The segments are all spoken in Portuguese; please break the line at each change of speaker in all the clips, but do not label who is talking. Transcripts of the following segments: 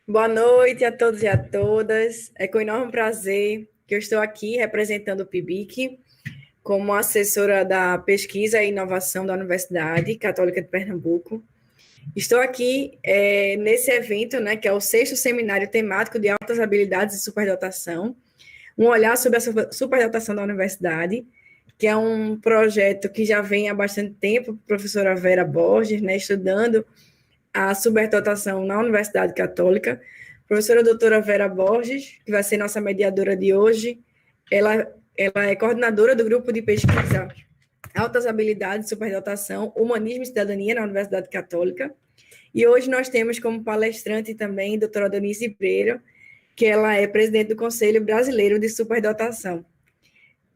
Boa noite a todos e a todas. É com enorme prazer que eu estou aqui representando o PIBIC como assessora da pesquisa e inovação da Universidade Católica de Pernambuco. Estou aqui nesse evento, né, que é o 6º Seminário Temático de Altas Habilidades e Superdotação, um olhar sobre a superdotação da universidade, que é um projeto que já vem há bastante tempo, a professora Vera Borges, né, estudando a superdotação na Universidade Católica. A professora doutora Vera Borges, que vai ser nossa mediadora de hoje, ela é coordenadora do grupo de pesquisa Altas Habilidades, Superdotação, Humanismo e Cidadania na Universidade Católica. E hoje nós temos como palestrante também a doutora Denise Breiro, que ela é presidente do Conselho Brasileiro de Superdotação.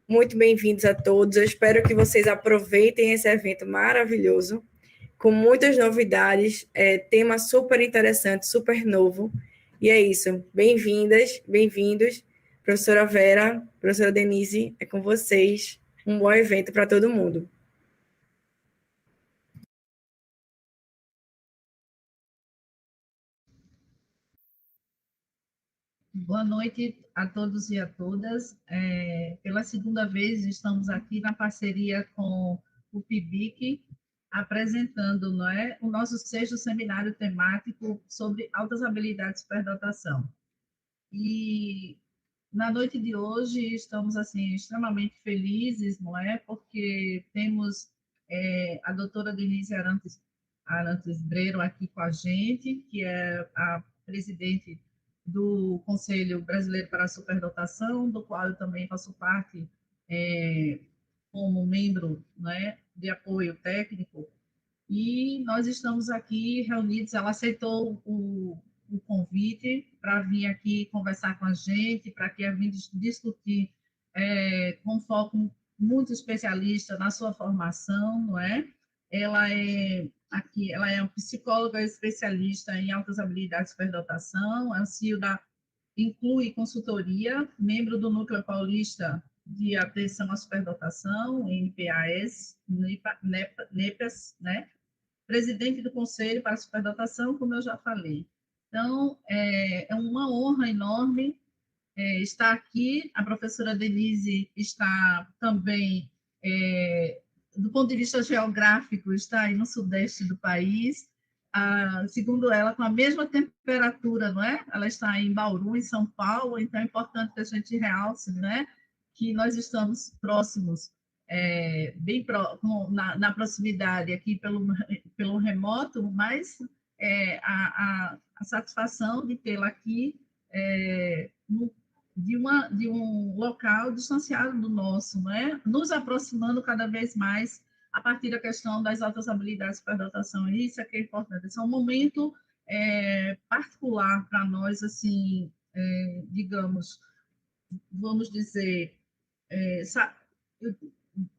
Muito bem-vindos a todos. Eu espero que vocês aproveitem esse evento maravilhoso, com muitas novidades, tema super interessante, super novo. E é isso. Bem-vindas, bem-vindos. Professora Vera, professora Denise, é com vocês. Um bom evento para todo mundo.
Boa noite a todos e a todas. Pela segunda vez, estamos aqui na parceria com o PIBIC, apresentando, não é, o nosso 6º seminário temático sobre altas habilidades de superdotação. E na noite de hoje estamos assim extremamente felizes, não é? Porque temos a doutora Denise Arantes Breiro aqui com a gente, que é a presidente do Conselho Brasileiro para a Superdotação, do qual eu também faço parte como membro, não é, de apoio técnico. E nós estamos aqui reunidos. Ela aceitou o convite para vir aqui conversar com a gente, para que a vir discutir com foco muito especialista na sua formação, não é? Ela é uma psicóloga especialista em altas habilidades de superdotação, é o CEO da Inclui Consultoria, membro do Núcleo Paulista de Atenção à Superdotação, NPAS, NEPAS, né? Presidente do Conselho para a Superdotação, como eu já falei. Então, é uma honra enorme estar aqui. A professora Denise está também, do ponto de vista geográfico, está aí no sudeste do país, segundo ela, com a mesma temperatura, não é? Ela está em Bauru, em São Paulo, então é importante que a gente realce, né, que nós estamos próximos, na proximidade aqui pelo remoto, mas a satisfação de tê-la aqui de um local distanciado do nosso, né? Nos aproximando cada vez mais a partir da questão das altas habilidades de superdotação. Isso é que é importante. Esse é um momento particular para nós, assim, digamos, vamos dizer,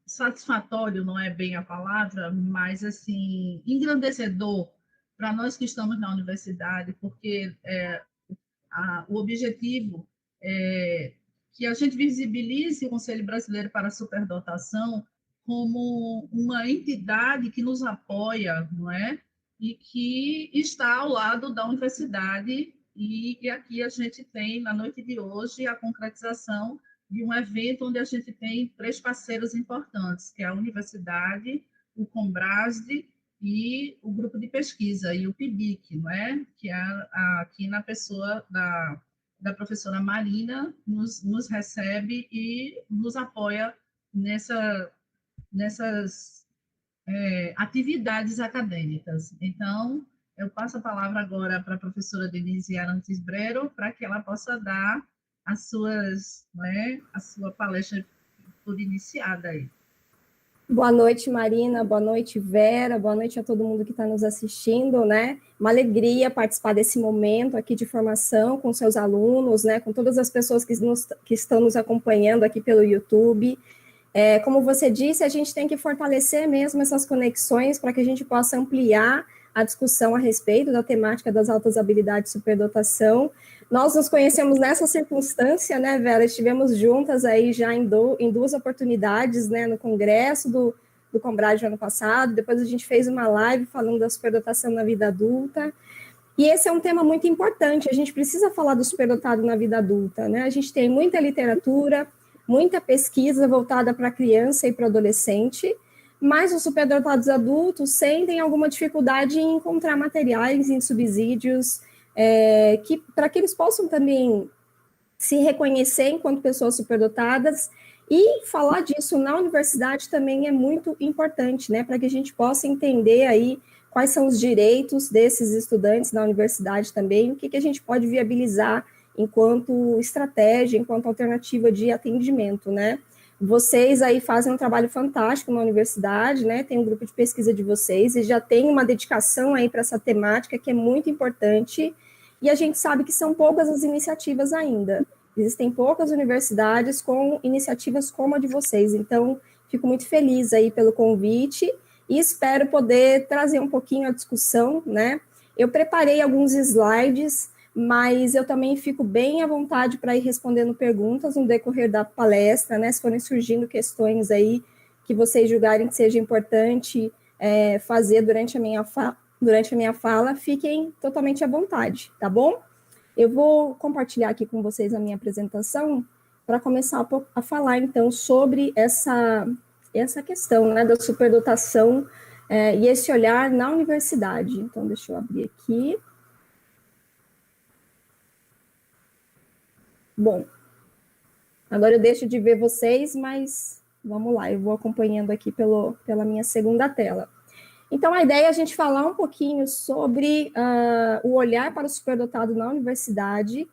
satisfatório não é bem a palavra, mas assim engrandecedor para nós que estamos na universidade, porque o objetivo é que a gente visibilize o Conselho Brasileiro para a Superdotação como uma entidade que nos apoia, não é? E que está ao lado da universidade, e aqui a gente tem, na noite de hoje, a concretização de um evento onde a gente tem 3 parceiros importantes, que é a universidade, o Combrasde e o grupo de pesquisa, e o PIBIC, não é? Que é aqui na pessoa da professora Marina, nos recebe e nos apoia nessas atividades acadêmicas. Então, eu passo a palavra agora para a professora Denise Arantes Breiro, para que ela possa dar a sua palestra por iniciada aí.
Boa noite, Marina, boa noite, Vera, boa noite a todo mundo que está nos assistindo, né? Uma alegria participar desse momento aqui de formação com seus alunos, né? Com todas as pessoas que estão nos acompanhando aqui pelo YouTube. Como você disse, a gente tem que fortalecer mesmo essas conexões para que a gente possa ampliar a discussão a respeito da temática das altas habilidades de superdotação. Nós nos conhecemos nessa circunstância, né, Vera? Estivemos juntas aí já em 2 oportunidades, né, no congresso do Combrade ano passado, depois a gente fez uma live falando da superdotação na vida adulta, E esse é um tema muito importante, a gente precisa falar do superdotado na vida adulta, né? A gente tem muita literatura, muita pesquisa voltada para criança e para adolescente, mas os superdotados adultos sentem alguma dificuldade em encontrar materiais, em subsídios, para que eles possam também se reconhecer enquanto pessoas superdotadas, e falar disso na universidade também é muito importante, né, para que a gente possa entender aí quais são os direitos desses estudantes na universidade também, o que a gente pode viabilizar enquanto estratégia, enquanto alternativa de atendimento, né. Vocês aí fazem um trabalho fantástico na universidade, né, tem um grupo de pesquisa de vocês, e já tem uma dedicação aí para essa temática que é muito importante, e a gente sabe que são poucas as iniciativas ainda. Existem poucas universidades com iniciativas como a de vocês, então fico muito feliz aí pelo convite e espero poder trazer um pouquinho a discussão, né? Eu preparei alguns slides, mas eu também fico bem à vontade para ir respondendo perguntas no decorrer da palestra, né? Se forem surgindo questões aí que vocês julgarem que seja importante fazer durante a minha fala, fiquem totalmente à vontade, tá bom? Eu vou compartilhar aqui com vocês a minha apresentação para começar a falar, então, sobre essa questão, né, da superdotação e esse olhar na universidade. Então, deixa eu abrir aqui. Bom, agora eu deixo de ver vocês, mas vamos lá, eu vou acompanhando aqui pela minha segunda tela. Então, a ideia é a gente falar um pouquinho sobre o olhar para o superdotado na universidade.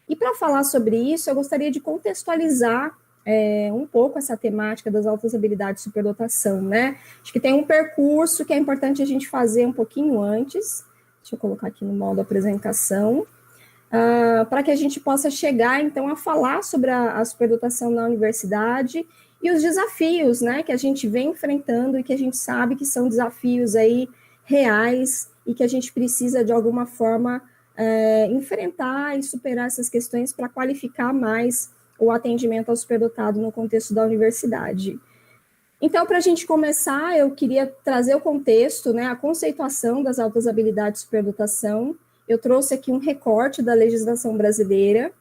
E para falar sobre isso, eu gostaria de contextualizar um pouco essa temática das altas habilidades de superdotação, né? Acho que tem um percurso que é importante a gente fazer um pouquinho antes. Deixa eu colocar aqui no modo apresentação. Para que a gente possa chegar, então, a falar sobre a superdotação na universidade e os desafios, né, que a gente vem enfrentando e que a gente sabe que são desafios aí reais e que a gente precisa, de alguma forma, enfrentar e superar essas questões para qualificar mais o atendimento ao superdotado no contexto da universidade. Então, para a gente começar, eu queria trazer o contexto, né, a conceituação das altas habilidades de superdotação. Eu trouxe aqui um recorte da legislação brasileira,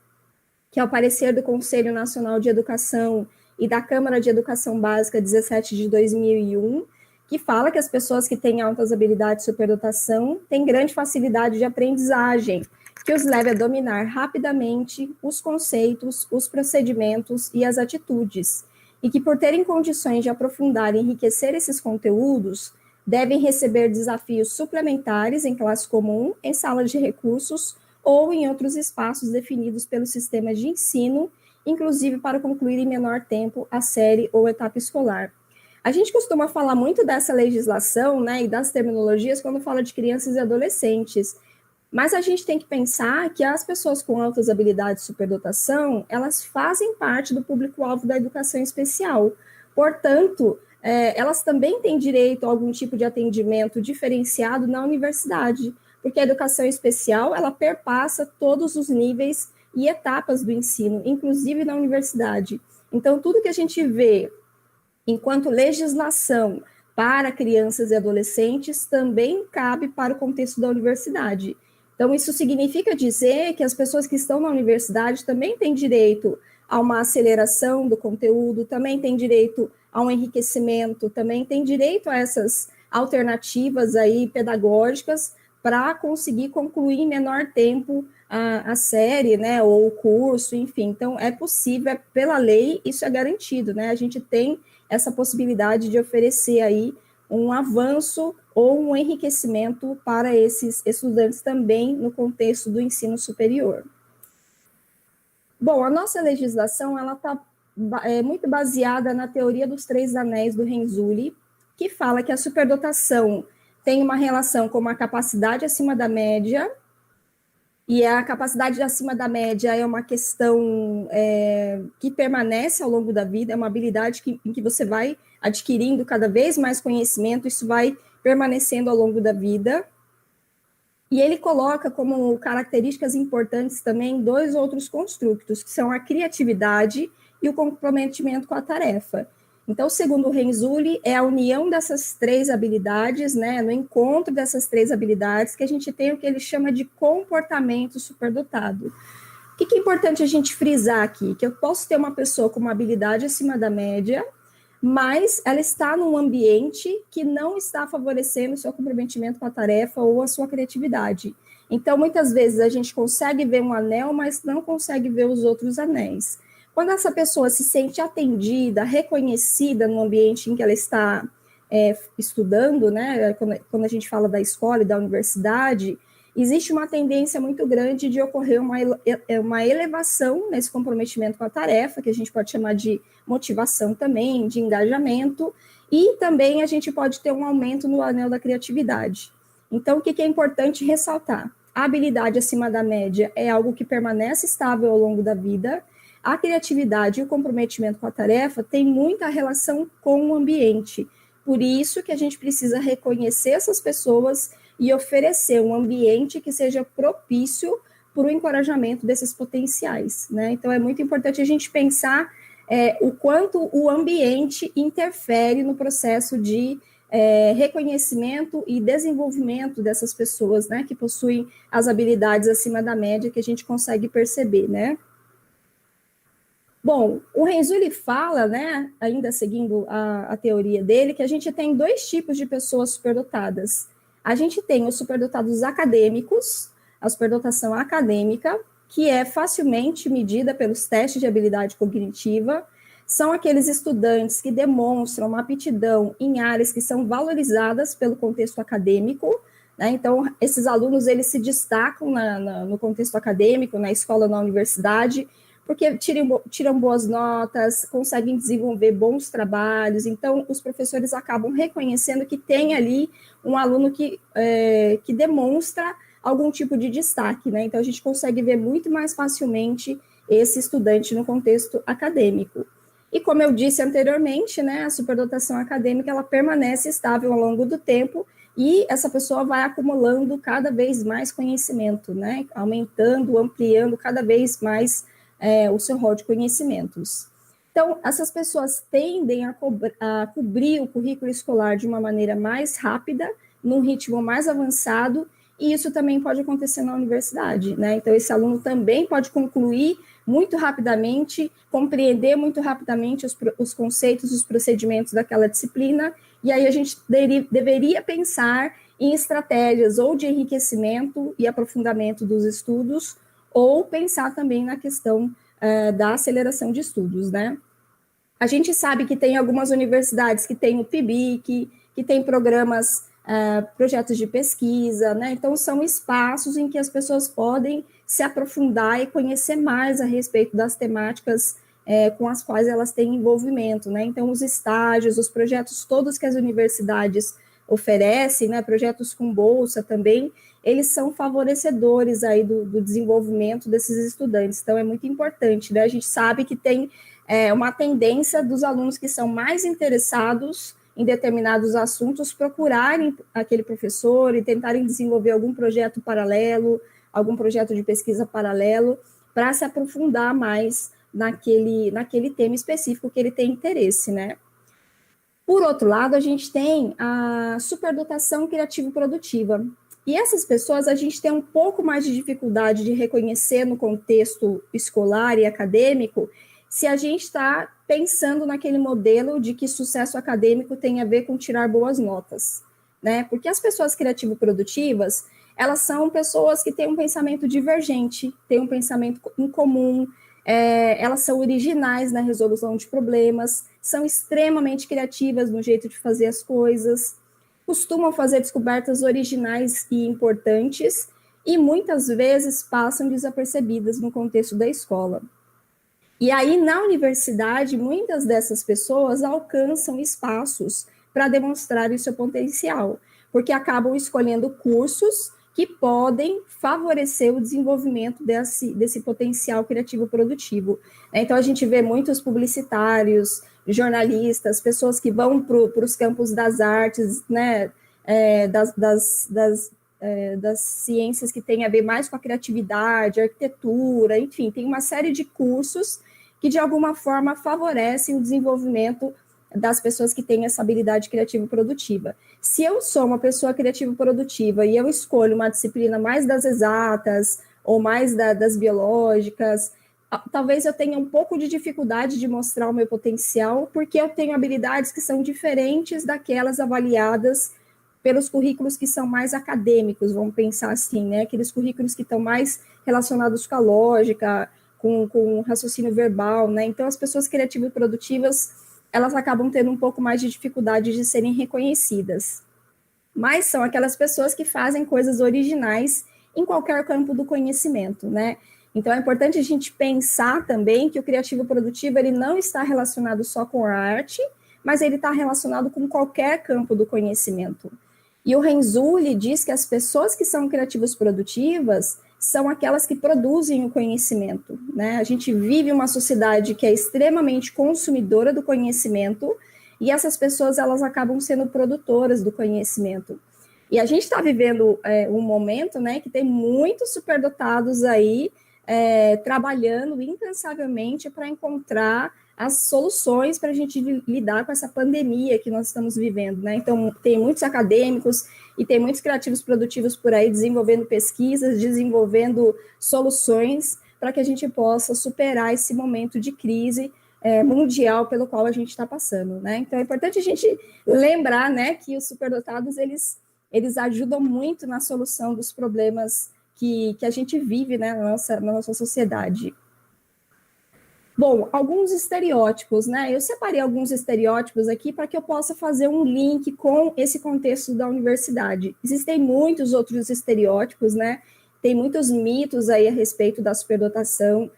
que é o parecer do Conselho Nacional de Educação e da Câmara de Educação Básica 17 de 2001, que fala que as pessoas que têm altas habilidades de superdotação têm grande facilidade de aprendizagem, que os leve a dominar rapidamente os conceitos, os procedimentos e as atitudes, e que por terem condições de aprofundar e enriquecer esses conteúdos, devem receber desafios suplementares em classe comum, em salas de recursos ou em outros espaços definidos pelo sistema de ensino, inclusive para concluir em menor tempo a série ou etapa escolar. A gente costuma falar muito dessa legislação, né, e das terminologias quando fala de crianças e adolescentes, mas a gente tem que pensar que as pessoas com altas habilidades de superdotação, elas fazem parte do público-alvo da educação especial. Portanto, elas também têm direito a algum tipo de atendimento diferenciado na universidade, porque a educação especial, ela perpassa todos os níveis e etapas do ensino, inclusive na universidade. Então, tudo que a gente vê enquanto legislação para crianças e adolescentes também cabe para o contexto da universidade. Então, isso significa dizer que as pessoas que estão na universidade também têm direito a uma aceleração do conteúdo, também têm direito a um enriquecimento, também têm direito a essas alternativas aí pedagógicas para conseguir concluir em menor tempo a série, né, ou o curso, enfim. Então, é possível, pela lei, isso é garantido, né? A gente tem essa possibilidade de oferecer aí um avanço ou um enriquecimento para esses estudantes também no contexto do ensino superior. Bom, a nossa legislação, ela está muito baseada na teoria dos 3 anéis do Renzulli, que fala que a superdotação tem uma relação com uma capacidade acima da média, e a capacidade acima da média é uma questão que permanece ao longo da vida, é uma habilidade em que você vai adquirindo cada vez mais conhecimento, isso vai permanecendo ao longo da vida. E ele coloca como características importantes também 2 outros construtos, que são a criatividade e o comprometimento com a tarefa. Então, segundo o Renzulli, é a união dessas três habilidades, né, no encontro dessas três habilidades, que a gente tem o que ele chama de comportamento superdotado. O que é importante a gente frisar aqui? Que eu posso ter uma pessoa com uma habilidade acima da média, mas ela está num ambiente que não está favorecendo o seu comprometimento com a tarefa ou a sua criatividade. Então, muitas vezes, a gente consegue ver um anel, mas não consegue ver os outros anéis. Quando essa pessoa se sente atendida, reconhecida no ambiente em que ela está estudando, né, quando a gente fala da escola e da universidade, existe uma tendência muito grande de ocorrer uma elevação nesse comprometimento com a tarefa, que a gente pode chamar de motivação também, de engajamento, e também a gente pode ter um aumento no anel da criatividade. Então, o que é importante ressaltar? A habilidade acima da média é algo que permanece estável ao longo da vida. A criatividade e o comprometimento com a tarefa têm muita relação com o ambiente. Por isso que a gente precisa reconhecer essas pessoas e oferecer um ambiente que seja propício para o encorajamento desses potenciais, né? Então, é muito importante a gente pensar o quanto o ambiente interfere no processo de reconhecimento e desenvolvimento dessas pessoas, né, que possuem as habilidades acima da média, que a gente consegue perceber, né? Bom, o Renzulli fala, né, ainda seguindo a teoria dele, que a gente tem dois tipos de pessoas superdotadas. A gente tem os superdotados acadêmicos, a superdotação acadêmica, que é facilmente medida pelos testes de habilidade cognitiva. São aqueles estudantes que demonstram uma aptidão em áreas que são valorizadas pelo contexto acadêmico, né? Então, esses alunos, eles se destacam no contexto acadêmico, na escola, na universidade, porque tiram boas notas, conseguem desenvolver bons trabalhos. Então, os professores acabam reconhecendo que tem ali um aluno que demonstra algum tipo de destaque, né? Então, a gente consegue ver muito mais facilmente esse estudante no contexto acadêmico. E como eu disse anteriormente, né, a superdotação acadêmica, ela permanece estável ao longo do tempo e essa pessoa vai acumulando cada vez mais conhecimento, né, aumentando, ampliando cada vez mais o seu rol de conhecimentos. Então, essas pessoas tendem a cobrir o currículo escolar de uma maneira mais rápida, num ritmo mais avançado, e isso também pode acontecer na universidade, né? Então, esse aluno também pode concluir muito rapidamente, compreender muito rapidamente os conceitos, os procedimentos daquela disciplina, e aí a gente deveria pensar em estratégias ou de enriquecimento e aprofundamento dos estudos, ou pensar também na questão da aceleração de estudos, né? A gente sabe que tem algumas universidades que têm o PIBIC, que tem programas, projetos de pesquisa, né? Então, são espaços em que as pessoas podem se aprofundar e conhecer mais a respeito das temáticas com as quais elas têm envolvimento, né? Então, os estágios, os projetos todos que as universidades oferecem, né? Projetos com bolsa também, eles são favorecedores aí do desenvolvimento desses estudantes. Então, é muito importante, né? A gente sabe que tem uma tendência dos alunos que são mais interessados em determinados assuntos procurarem aquele professor e tentarem desenvolver algum projeto paralelo, algum projeto de pesquisa paralelo, para se aprofundar mais naquele tema específico que ele tem interesse, né? Por outro lado, a gente tem a superdotação criativo-produtiva. E essas pessoas, a gente tem um pouco mais de dificuldade de reconhecer no contexto escolar e acadêmico, se a gente está pensando naquele modelo de que sucesso acadêmico tem a ver com tirar boas notas, né? Porque as pessoas criativo-produtivas, elas são pessoas que têm um pensamento divergente, têm um pensamento incomum, elas são originais na resolução de problemas, são extremamente criativas no jeito de fazer as coisas, costumam fazer descobertas originais e importantes, e muitas vezes passam desapercebidas no contexto da escola. E aí, na universidade, muitas dessas pessoas alcançam espaços para demonstrarem o seu potencial, porque acabam escolhendo cursos que podem favorecer o desenvolvimento desse potencial criativo produtivo. Então, a gente vê muitos publicitários, jornalistas, pessoas que vão para os campos das artes, né, das ciências que têm a ver mais com a criatividade, arquitetura, enfim, tem uma série de cursos que, de alguma forma, favorecem o desenvolvimento das pessoas que têm essa habilidade criativa e produtiva. Se eu sou uma pessoa criativa e produtiva e eu escolho uma disciplina mais das exatas ou mais das biológicas, talvez eu tenha um pouco de dificuldade de mostrar o meu potencial, porque eu tenho habilidades que são diferentes daquelas avaliadas pelos currículos que são mais acadêmicos, vamos pensar assim, né? Aqueles currículos que estão mais relacionados com a lógica, com o raciocínio verbal, né? Então, as pessoas criativas e produtivas, elas acabam tendo um pouco mais de dificuldade de serem reconhecidas. Mas são aquelas pessoas que fazem coisas originais em qualquer campo do conhecimento, né? Então, é importante a gente pensar também que o criativo produtivo, ele não está relacionado só com a arte, mas ele está relacionado com qualquer campo do conhecimento. E o Renzulli diz que as pessoas que são criativas produtivas são aquelas que produzem o conhecimento, né? A gente vive uma sociedade que é extremamente consumidora do conhecimento, e essas pessoas, elas acabam sendo produtoras do conhecimento. E a gente está vivendo um momento, né, que tem muitos superdotados aí trabalhando incansavelmente para encontrar as soluções para a gente lidar com essa pandemia que nós estamos vivendo, né? Então, tem muitos acadêmicos e tem muitos criativos produtivos por aí desenvolvendo pesquisas, desenvolvendo soluções para que a gente possa superar esse momento de crise mundial pelo qual a gente está passando, né? Então, é importante a gente lembrar, né, que os superdotados, eles ajudam muito na solução dos problemas que a gente vive, né, na nossa sociedade. Bom, alguns estereótipos, né? Eu separei alguns estereótipos aqui para que eu possa fazer um link com esse contexto da universidade. Existem muitos outros estereótipos, né? Tem muitos mitos aí a respeito da superdotação.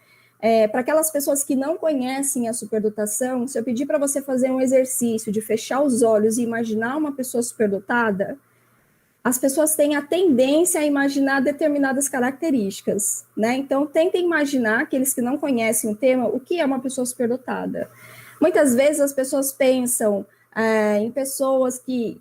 Para aquelas pessoas que não conhecem a superdotação, se eu pedir para você fazer um exercício de fechar os olhos e imaginar uma pessoa superdotada, as pessoas têm a tendência a imaginar determinadas características, né? Então, tentem imaginar, aqueles que não conhecem o tema, o que é uma pessoa superdotada. Muitas vezes as pessoas pensam em pessoas que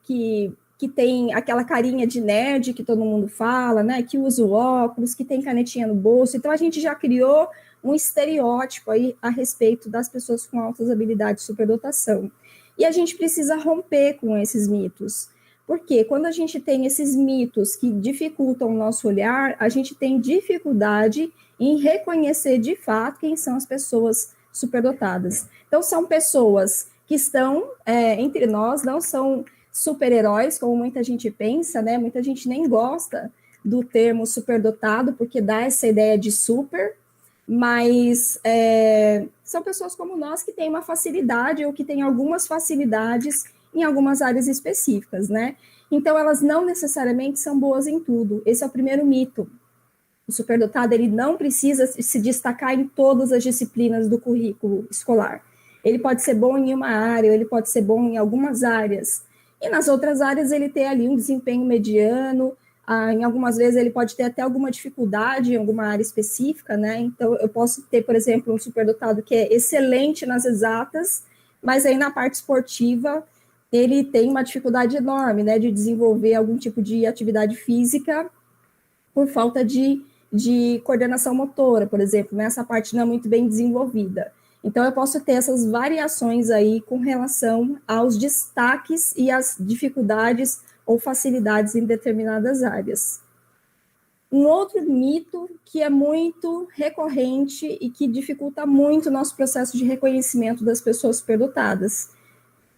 têm aquela carinha de nerd que todo mundo fala, né? Que usa o óculos, que tem canetinha no bolso. Então, a gente já criou um estereótipo aí a respeito das pessoas com altas habilidades de superdotação. E a gente precisa romper com esses mitos. Porque quando a gente tem esses mitos que dificultam o nosso olhar, a gente tem dificuldade em reconhecer de fato quem são as pessoas superdotadas. Então, são pessoas que estão entre nós, não são super-heróis, como muita gente pensa, né? Muita gente nem gosta do termo superdotado, porque dá essa ideia de super, mas são pessoas como nós que têm uma facilidade ou que têm algumas facilidades em algumas áreas específicas, né? Então, elas não necessariamente são boas em tudo. Esse é o primeiro mito. O superdotado, ele não precisa se destacar em todas as disciplinas do currículo escolar. Ele pode ser bom em uma área, ele pode ser bom em algumas áreas. E nas outras áreas, ele tem ali um desempenho mediano, em algumas vezes ele pode ter até alguma dificuldade em alguma área específica, né? Então, eu posso ter, por exemplo, um superdotado que é excelente nas exatas, mas aí na parte esportiva ele tem uma dificuldade enorme, né, de desenvolver algum tipo de atividade física por falta de coordenação motora, por exemplo, né, essa parte não é muito bem desenvolvida. Então, eu posso ter essas variações aí com relação aos destaques e às dificuldades ou facilidades em determinadas áreas. Um outro mito que é muito recorrente e que dificulta muito o nosso processo de reconhecimento das pessoas superdotadas.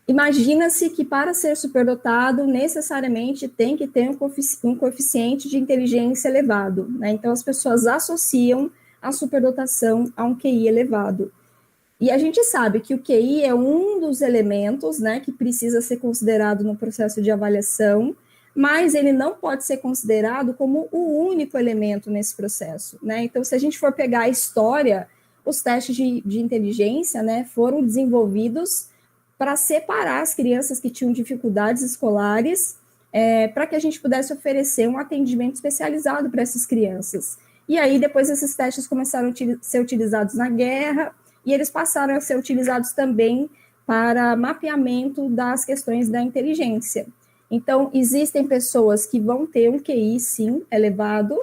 Imagina-se que para ser superdotado, necessariamente tem que ter um coeficiente de inteligência elevado, né? Então, as pessoas associam a superdotação a um QI elevado. E a gente sabe que o QI é um dos elementos, né, que precisa ser considerado no processo de avaliação, mas ele não pode ser considerado como o único elemento nesse processo, né? Então, se a gente for pegar a história, os testes de inteligência, né, foram desenvolvidos para separar as crianças que tinham dificuldades escolares, para que a gente pudesse oferecer um atendimento especializado para essas crianças. E aí, depois, esses testes começaram a ser utilizados na guerra, e eles passaram a ser utilizados também para mapeamento das questões da inteligência. Então, existem pessoas que vão ter um QI, sim, elevado,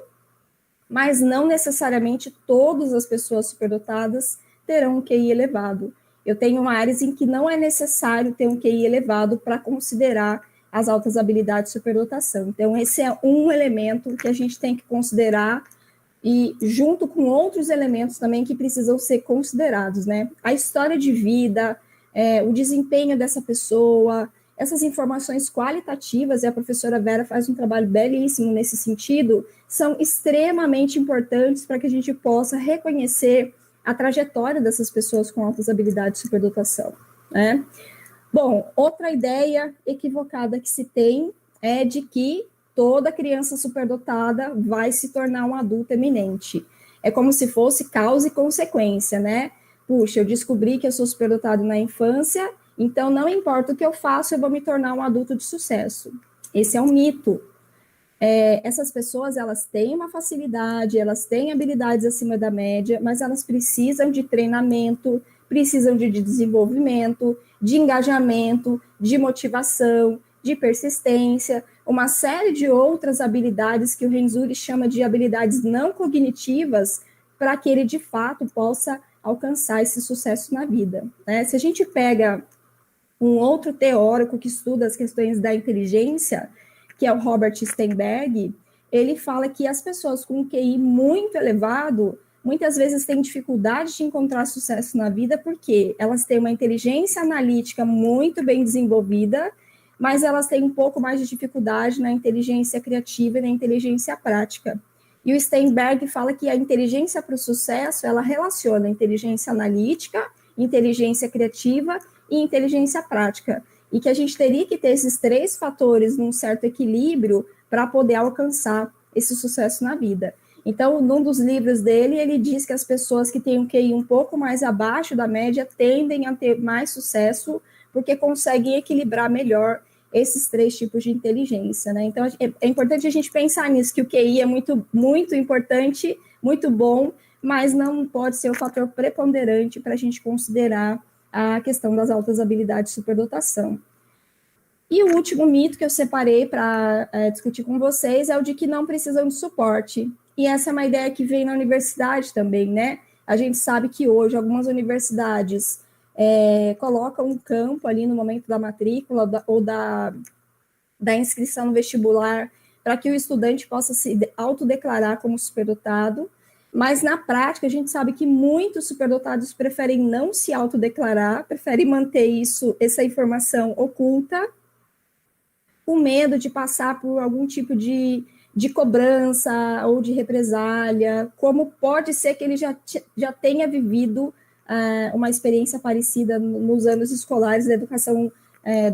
mas não necessariamente todas as pessoas superdotadas terão um QI elevado. eu tenho áreas em que não é necessário ter um QI elevado para considerar as altas habilidades de superdotação. Então, esse é um elemento que a gente tem que considerar e junto com outros elementos também que precisam ser considerados, né? A história de vida, o desempenho dessa pessoa, essas informações qualitativas, e a professora Vera faz um trabalho belíssimo nesse sentido, são extremamente importantes para que a gente possa reconhecer a trajetória dessas pessoas com altas habilidades de superdotação, né? Bom, outra ideia equivocada que se tem é de que toda criança superdotada vai se tornar um adulto eminente. É como se fosse causa e consequência, né? Puxa, eu descobri que eu sou superdotado na infância, então não importa o que eu faço, eu vou me tornar um adulto de sucesso. Esse é um mito. Essas pessoas, elas têm uma facilidade, elas têm habilidades acima da média, mas elas precisam de treinamento, precisam de desenvolvimento, de engajamento, de motivação, de persistência, uma série de outras habilidades que o Renzulli chama de habilidades não cognitivas para que ele, de fato, possa alcançar esse sucesso na vida, né? Se a gente pega um outro teórico que estuda as questões da inteligência, que é o Robert Sternberg, ele fala que as pessoas com um QI muito elevado, muitas vezes têm dificuldade de encontrar sucesso na vida, porque elas têm uma inteligência analítica muito bem desenvolvida, mas elas têm um pouco mais de dificuldade na inteligência criativa e na inteligência prática. E o Sternberg fala que a inteligência para o sucesso, ela relaciona inteligência analítica, inteligência criativa e inteligência prática, e que a gente teria que ter esses 3 fatores num certo equilíbrio para poder alcançar esse sucesso na vida. Então, num dos livros dele, ele diz que as pessoas que têm um QI um pouco mais abaixo da média tendem a ter mais sucesso, porque conseguem equilibrar melhor esses 3 tipos de inteligência, né? Então, é importante a gente pensar nisso, que o QI é muito, muito importante, muito bom, mas não pode ser o fator preponderante para a gente considerar a questão das altas habilidades de superdotação. E o último mito que eu separei para discutir com vocês é o de que não precisam de suporte. E essa é uma ideia que vem na universidade também, né? A gente sabe que hoje algumas universidades colocam um campo ali no momento da matrícula ou da inscrição no vestibular para que o estudante possa se autodeclarar como superdotado, mas na prática a gente sabe que muitos superdotados preferem não se autodeclarar, preferem manter essa informação oculta, com medo de passar por algum tipo de cobrança ou de represália, como pode ser que ele já tenha vivido uma experiência parecida nos anos escolares da educação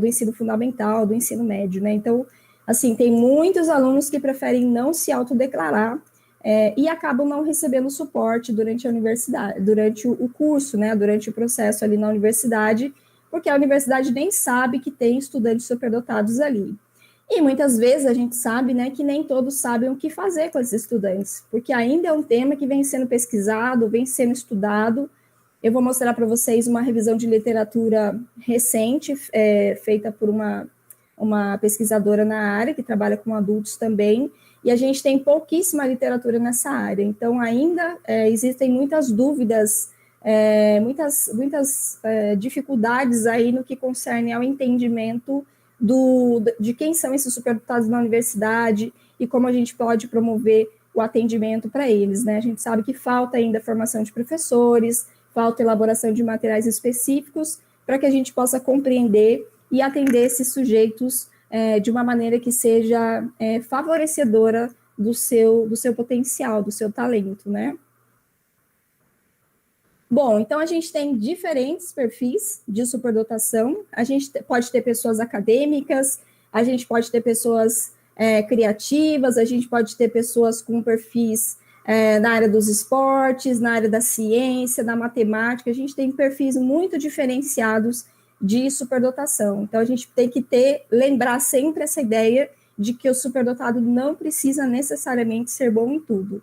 do ensino fundamental, do ensino médio, né? Então, assim, tem muitos alunos que preferem não se autodeclarar e acabam não recebendo suporte durante a universidade, durante o curso, né? Durante o processo ali na universidade, porque a universidade nem sabe que tem estudantes superdotados ali. E muitas vezes a gente sabe, né, que nem todos sabem o que fazer com esses estudantes, porque ainda é um tema que vem sendo pesquisado, vem sendo estudado. Eu vou mostrar para vocês uma revisão de literatura recente, feita por uma pesquisadora na área, que trabalha com adultos também, e a gente tem pouquíssima literatura nessa área. Então, ainda existem muitas dúvidas, muitas dificuldades aí no que concerne ao entendimento de quem são esses superdotados na universidade e como a gente pode promover o atendimento para eles, né? A gente sabe que falta ainda formação de professores, falta elaboração de materiais específicos para que a gente possa compreender e atender esses sujeitos de uma maneira que seja favorecedora do seu potencial, do seu talento, né? Bom, então a gente tem diferentes perfis de superdotação. A gente pode ter pessoas acadêmicas, a gente pode ter pessoas criativas, a gente pode ter pessoas com perfis na área dos esportes, na área da ciência, da matemática. A gente tem perfis muito diferenciados de superdotação. Então a gente tem que lembrar sempre essa ideia de que o superdotado não precisa necessariamente ser bom em tudo.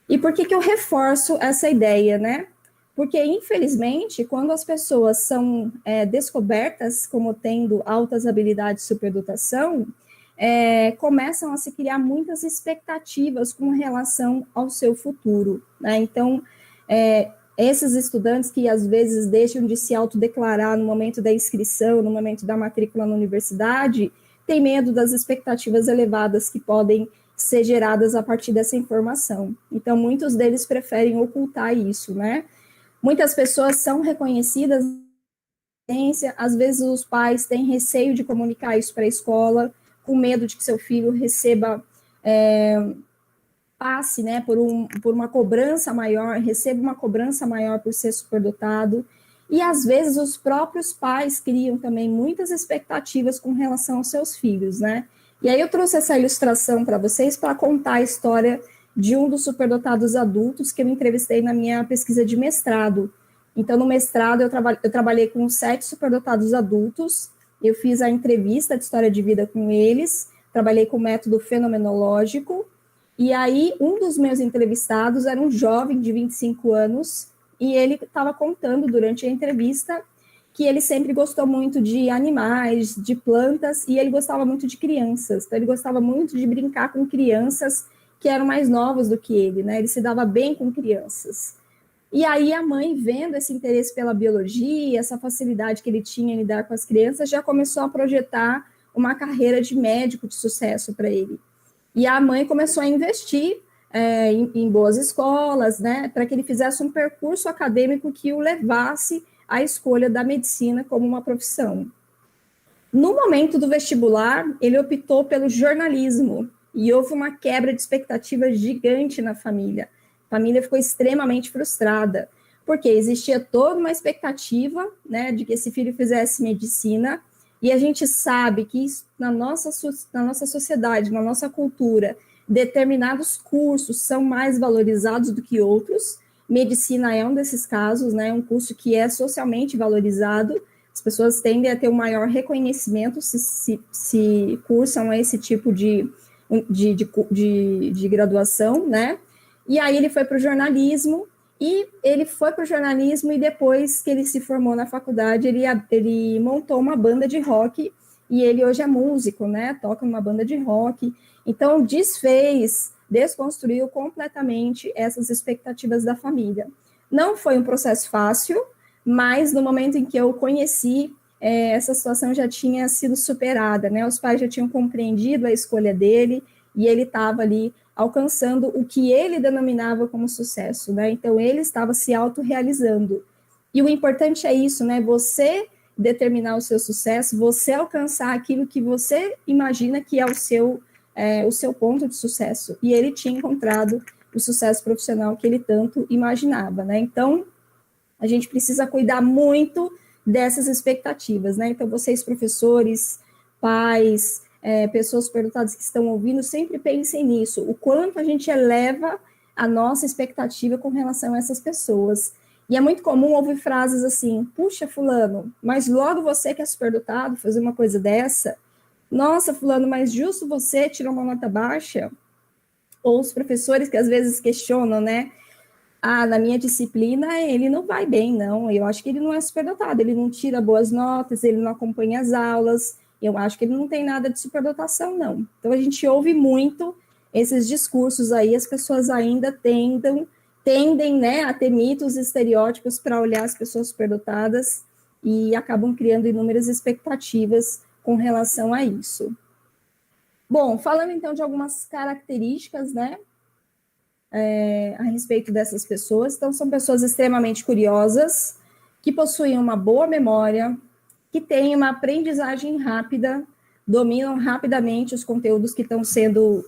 E por que eu reforço essa ideia, né? Porque, infelizmente, quando as pessoas são descobertas como tendo altas habilidades de superdotação, começam a se criar muitas expectativas com relação ao seu futuro, né? Então, Esses estudantes que, às vezes, deixam de se autodeclarar no momento da inscrição, no momento da matrícula na universidade, têm medo das expectativas elevadas que podem ser geradas a partir dessa informação. Então, muitos deles preferem ocultar isso, né? Muitas pessoas são reconhecidas, às vezes os pais têm receio de comunicar isso para a escola, com medo de que seu filho receba, passe, né, por uma cobrança maior, receba uma cobrança maior por ser superdotado, e às vezes os próprios pais criam também muitas expectativas com relação aos seus filhos, né? E aí eu trouxe essa ilustração para vocês para contar a história de um dos superdotados adultos que eu entrevistei na minha pesquisa de mestrado. Então, no mestrado, eu trabalhei com 7 superdotados adultos, eu fiz a entrevista de história de vida com eles, trabalhei com método fenomenológico, e aí um dos meus entrevistados era um jovem de 25 anos, e ele estava contando durante a entrevista que ele sempre gostou muito de animais, de plantas, e ele gostava muito de crianças. Então, ele gostava muito de brincar com crianças que eram mais novas do que ele, né? Ele se dava bem com crianças. E aí a mãe, vendo esse interesse pela biologia, essa facilidade que ele tinha em lidar com as crianças, já começou a projetar uma carreira de médico de sucesso para ele. E a mãe começou a investir em boas escolas, né, para que ele fizesse um percurso acadêmico que o levasse à escolha da medicina como uma profissão. No momento do vestibular, ele optou pelo jornalismo, e houve uma quebra de expectativa gigante na família. A família ficou extremamente frustrada, porque existia toda uma expectativa, né, de que esse filho fizesse medicina, e a gente sabe que na nossa sociedade, na nossa cultura, determinados cursos são mais valorizados do que outros. Medicina é um desses casos, né, um curso que é socialmente valorizado, as pessoas tendem a ter um maior reconhecimento se cursam esse tipo de graduação, né? E aí ele foi para o jornalismo, e depois que ele se formou na faculdade, ele montou uma banda de rock, e ele hoje é músico, né? Toca numa banda de rock. Então, desconstruiu completamente essas expectativas da família. Não foi um processo fácil, mas no momento em que eu o conheci, essa situação já tinha sido superada, né? Os pais já tinham compreendido a escolha dele, e ele estava ali alcançando o que ele denominava como sucesso, né? Então, ele estava se autorrealizando. E o importante é isso, né? Você determinar o seu sucesso, você alcançar aquilo que você imagina que é o seu ponto de sucesso. E ele tinha encontrado o sucesso profissional que ele tanto imaginava, né? Então, a gente precisa cuidar muito dessas expectativas, né? Então, vocês, professores, pais, pessoas superdotadas que estão ouvindo, sempre pensem nisso, o quanto a gente eleva a nossa expectativa com relação a essas pessoas. E é muito comum ouvir frases assim: puxa, fulano, mas logo você que é superdotado fazer uma coisa dessa? Nossa, fulano, mas justo você tirou uma nota baixa? Ou os professores que às vezes questionam, né? Ah, na minha disciplina ele não vai bem, não, eu acho que ele não é superdotado, ele não tira boas notas, ele não acompanha as aulas, eu acho que ele não tem nada de superdotação, não. Então, a gente ouve muito esses discursos aí, as pessoas ainda tendem, né, a ter mitos e estereótipos para olhar as pessoas superdotadas e acabam criando inúmeras expectativas com relação a isso. Bom, falando então de algumas características, né, a respeito dessas pessoas. Então, são pessoas extremamente curiosas, que possuem uma boa memória, que têm uma aprendizagem rápida, dominam rapidamente os conteúdos que estão sendo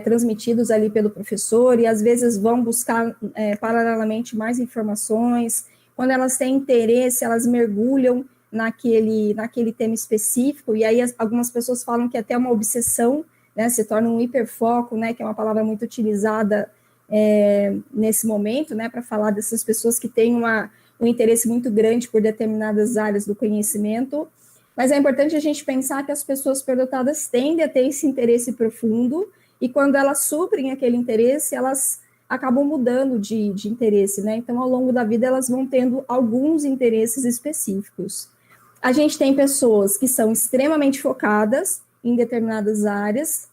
transmitidos ali pelo professor, e às vezes vão buscar paralelamente mais informações. Quando elas têm interesse, elas mergulham naquele tema específico, e aí algumas pessoas falam que até uma obsessão, né, se torna um hiperfoco, né, que é uma palavra muito utilizada nesse momento, né, para falar dessas pessoas que têm um interesse muito grande por determinadas áreas do conhecimento. Mas é importante a gente pensar que as pessoas superdotadas tendem a ter esse interesse profundo, e quando elas suprem aquele interesse, elas acabam mudando de interesse, né? Então, ao longo da vida, elas vão tendo alguns interesses específicos. A gente tem pessoas que são extremamente focadas em determinadas áreas,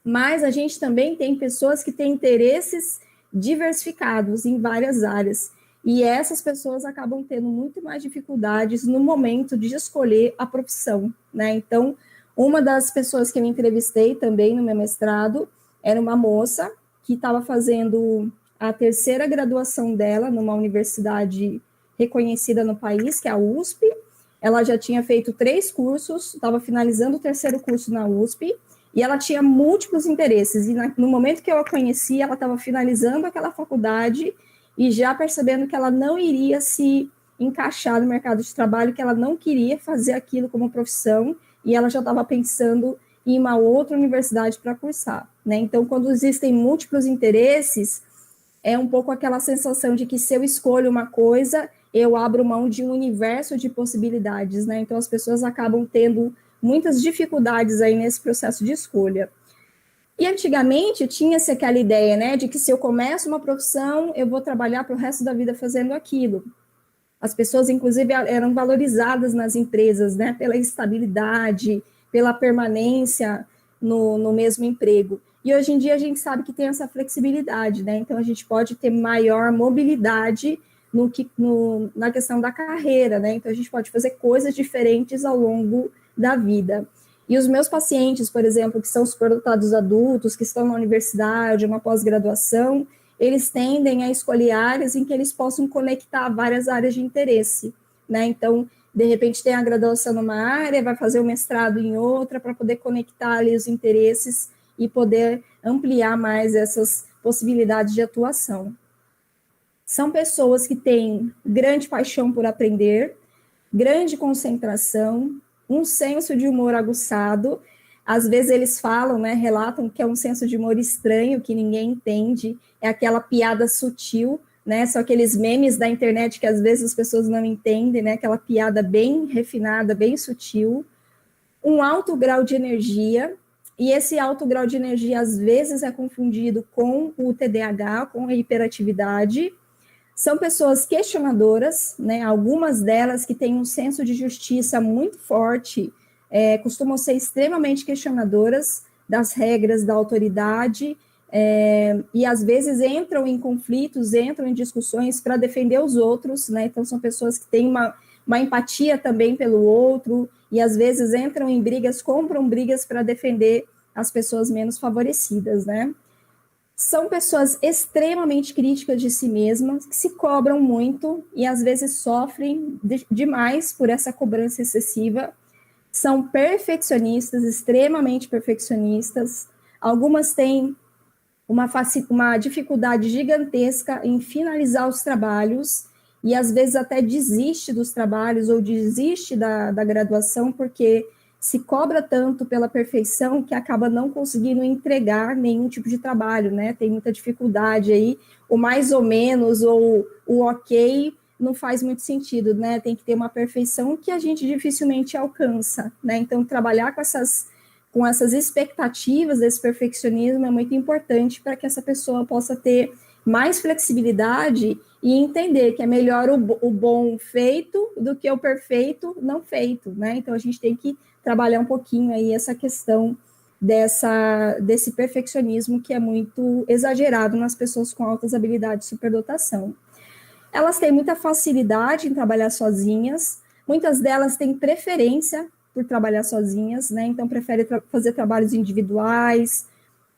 mas a gente também tem pessoas que têm interesses diversificados em várias áreas. E essas pessoas acabam tendo muito mais dificuldades no momento de escolher a profissão, né? Então, uma das pessoas que eu entrevistei também no meu mestrado era uma moça que estava fazendo a terceira graduação dela numa universidade reconhecida no país, que é a USP. Ela já tinha feito 3 cursos, estava finalizando o terceiro curso na USP, e ela tinha múltiplos interesses. E no momento que eu a conheci, ela estava finalizando aquela faculdade e já percebendo que ela não iria se encaixar no mercado de trabalho, que ela não queria fazer aquilo como profissão, e ela já estava pensando em uma outra universidade para cursar, né? Então, quando existem múltiplos interesses, é um pouco aquela sensação de que se eu escolho uma coisa, eu abro mão de um universo de possibilidades, né? Então, as pessoas acabam tendo muitas dificuldades aí nesse processo de escolha. E antigamente tinha-se aquela ideia, né, de que se eu começo uma profissão, eu vou trabalhar para o resto da vida fazendo aquilo. As pessoas, inclusive, eram valorizadas nas empresas, né, pela estabilidade, pela permanência no mesmo emprego. E hoje em dia a gente sabe que tem essa flexibilidade, né, então a gente pode ter maior mobilidade na questão da carreira, né, então a gente pode fazer coisas diferentes ao longo da vida. E os meus pacientes, por exemplo, que são superdotados adultos, que estão na universidade, uma pós-graduação, eles tendem a escolher áreas em que eles possam conectar várias áreas de interesse, né? Então, de repente, tem a graduação numa área, vai fazer o mestrado em outra, para poder conectar ali os interesses e poder ampliar mais essas possibilidades de atuação. São pessoas que têm grande paixão por aprender, grande concentração, um senso de humor aguçado. Às vezes eles falam, né, relatam que é um senso de humor estranho, que ninguém entende, é aquela piada sutil, né, são aqueles memes da internet que às vezes as pessoas não entendem, né, aquela piada bem refinada, bem sutil. Um alto grau de energia, e esse alto grau de energia às vezes é confundido com o TDAH, com a hiperatividade. São pessoas questionadoras, né? Algumas delas que têm um senso de justiça muito forte, costumam ser extremamente questionadoras das regras da autoridade, e às vezes entram em conflitos, entram em discussões para defender os outros, né? Então são pessoas que têm uma empatia também pelo outro, e às vezes entram em brigas, compram brigas para defender as pessoas menos favorecidas, né? São pessoas extremamente críticas de si mesmas, que se cobram muito e às vezes sofrem demais por essa cobrança excessiva. São perfeccionistas, extremamente perfeccionistas. Algumas têm uma dificuldade gigantesca em finalizar os trabalhos e às vezes até desiste dos trabalhos ou desiste da graduação porque se cobra tanto pela perfeição que acaba não conseguindo entregar nenhum tipo de trabalho, né? Tem muita dificuldade aí, o mais ou menos ou o ok não faz muito sentido, né? Tem que ter uma perfeição que a gente dificilmente alcança, né? Então, trabalhar com essas expectativas desse perfeccionismo é muito importante para que essa pessoa possa ter mais flexibilidade e entender que é melhor o bom feito do que o perfeito não feito, né? Então, a gente tem que trabalhar um pouquinho aí essa questão desse perfeccionismo que é muito exagerado nas pessoas com altas habilidades de superdotação. Elas têm muita facilidade em trabalhar sozinhas, muitas delas têm preferência por trabalhar sozinhas, né? Então preferem fazer trabalhos individuais,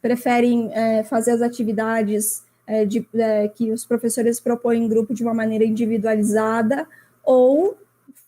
preferem fazer as atividades que os professores propõem em grupo de uma maneira individualizada, ou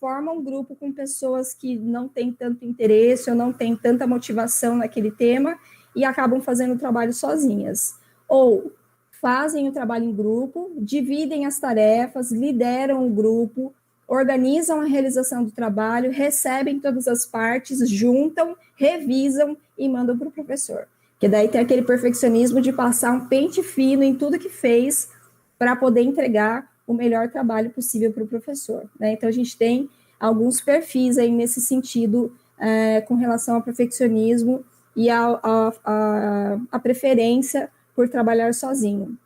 formam um grupo com pessoas que não têm tanto interesse ou não têm tanta motivação naquele tema e acabam fazendo o trabalho sozinhas. Ou fazem o trabalho em grupo, dividem as tarefas, lideram o grupo, organizam a realização do trabalho, recebem todas as partes, juntam, revisam e mandam para o professor. Que daí tem aquele perfeccionismo de passar um pente fino em tudo que fez para poder entregar o melhor trabalho possível para o professor, né? Então, a gente tem alguns perfis aí nesse sentido com relação ao perfeccionismo e a preferência por trabalhar sozinho.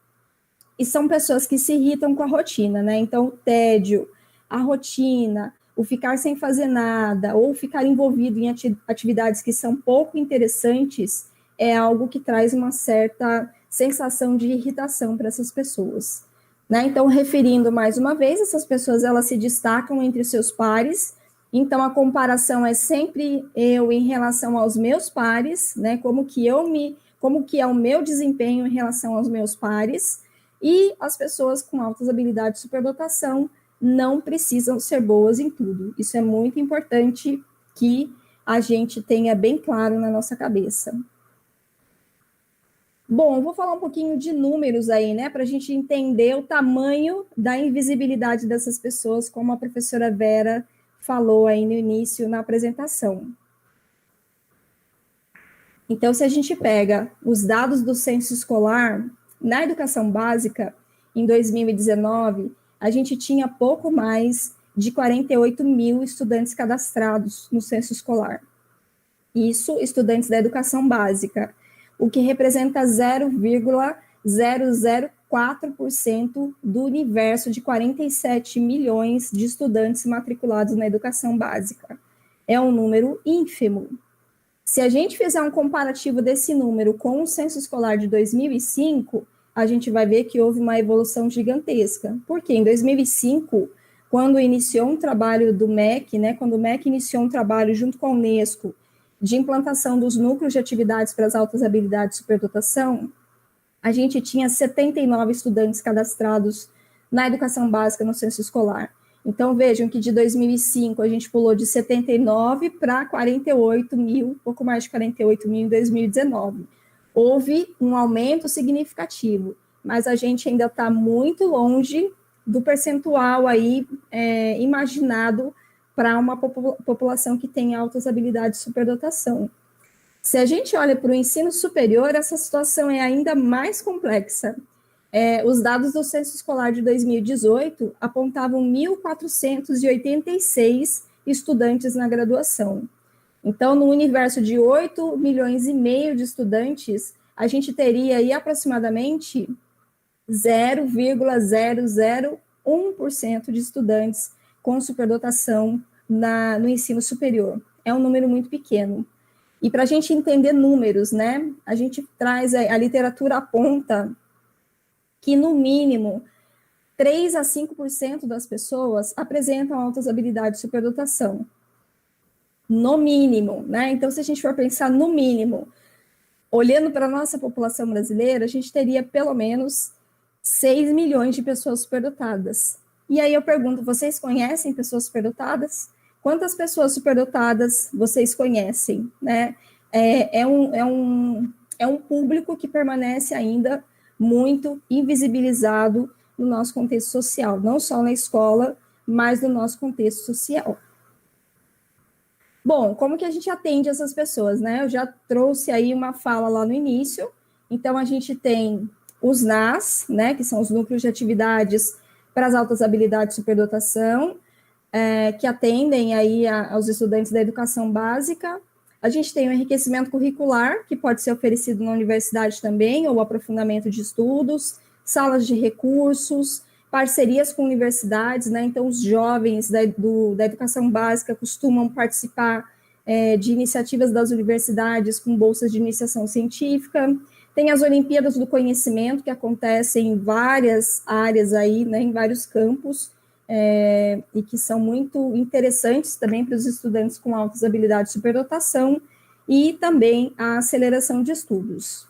E são pessoas que se irritam com a rotina, né? Então, o tédio, a rotina, o ficar sem fazer nada, ou ficar envolvido em atividades que são pouco interessantes, é algo que traz uma certa sensação de irritação para essas pessoas, né? Então, referindo mais uma vez, essas pessoas, elas se destacam entre seus pares, então a comparação é sempre eu em relação aos meus pares, né? Como que é o meu desempenho em relação aos meus pares, e as pessoas com altas habilidades de superdotação não precisam ser boas em tudo. Isso é muito importante que a gente tenha bem claro na nossa cabeça. Bom, vou falar um pouquinho de números aí, né, para a gente entender o tamanho da invisibilidade dessas pessoas, como a professora Vera falou aí no início, na apresentação. Então, se a gente pega os dados do censo escolar, na educação básica, em 2019, a gente tinha pouco mais de 48 mil estudantes cadastrados no censo escolar. Isso, estudantes da educação básica, o que representa 0,004% do universo de 47 milhões de estudantes matriculados na educação básica. É um número ínfimo. Se a gente fizer um comparativo desse número com o censo escolar de 2005, a gente vai ver que houve uma evolução gigantesca. Porque em 2005, quando iniciou um trabalho do MEC, né, quando o MEC iniciou um trabalho junto com a Unesco de implantação dos núcleos de atividades para as altas habilidades de superdotação, a gente tinha 79 estudantes cadastrados na educação básica no censo escolar. Então, vejam que de 2005 a gente pulou de 79 para 48 mil, pouco mais de 48 mil em 2019. Houve um aumento significativo, mas a gente ainda está muito longe do percentual aí imaginado para uma população que tem altas habilidades de superdotação. Se a gente olha para o ensino superior, essa situação é ainda mais complexa. Os dados do censo escolar de 2018 apontavam 1.486 estudantes na graduação. Então, no universo de 8,5 milhões de estudantes, a gente teria aí aproximadamente 0,001% de estudantes com superdotação no ensino superior. É um número muito pequeno. E para a gente entender números, né, a gente traz, a literatura aponta que, no mínimo, 3 a 5% das pessoas apresentam altas habilidades de superdotação. No mínimo, né? Então, se a gente for pensar no mínimo, olhando para a nossa população brasileira, a gente teria pelo menos 6 milhões de pessoas superdotadas. E aí eu pergunto, vocês conhecem pessoas superdotadas? Quantas pessoas superdotadas vocês conhecem, né? É um público que permanece ainda muito invisibilizado no nosso contexto social, não só na escola, mas no nosso contexto social. Bom, como que a gente atende essas pessoas, né? Eu já trouxe aí uma fala lá no início, então a gente tem os NAS, né, que são os núcleos de atividades para as altas habilidades de superdotação, que atendem aí aos estudantes da educação básica. A gente tem o enriquecimento curricular, que pode ser oferecido na universidade também, ou aprofundamento de estudos, salas de recursos, parcerias com universidades, né? Então, os jovens da educação básica costumam participar de iniciativas das universidades com bolsas de iniciação científica. Tem as Olimpíadas do Conhecimento, que acontecem em várias áreas aí, né, em vários campos, e que são muito interessantes também para os estudantes com altas habilidades de superdotação, e também a aceleração de estudos.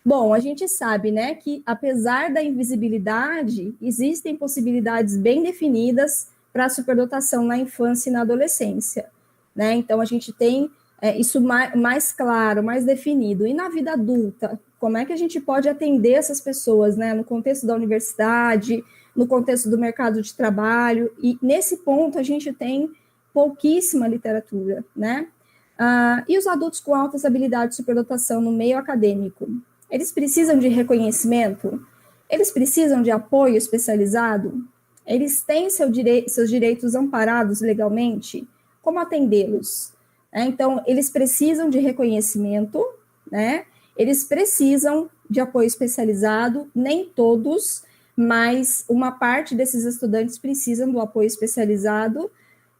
Bom, a gente sabe, né, que apesar da invisibilidade, existem possibilidades bem definidas para a superdotação na infância e na adolescência, né? Então, a gente tem isso mais claro, mais definido. E na vida adulta, como é que a gente pode atender essas pessoas, né, no contexto da universidade, no contexto do mercado de trabalho? E nesse ponto a gente tem pouquíssima literatura, né? E os adultos com altas habilidades de superdotação no meio acadêmico? Eles precisam de reconhecimento? Eles precisam de apoio especializado? Eles têm seus direitos amparados legalmente? Como atendê-los? Então, eles precisam de reconhecimento, né? Eles precisam de apoio especializado, nem todos, mas uma parte desses estudantes precisam do apoio especializado.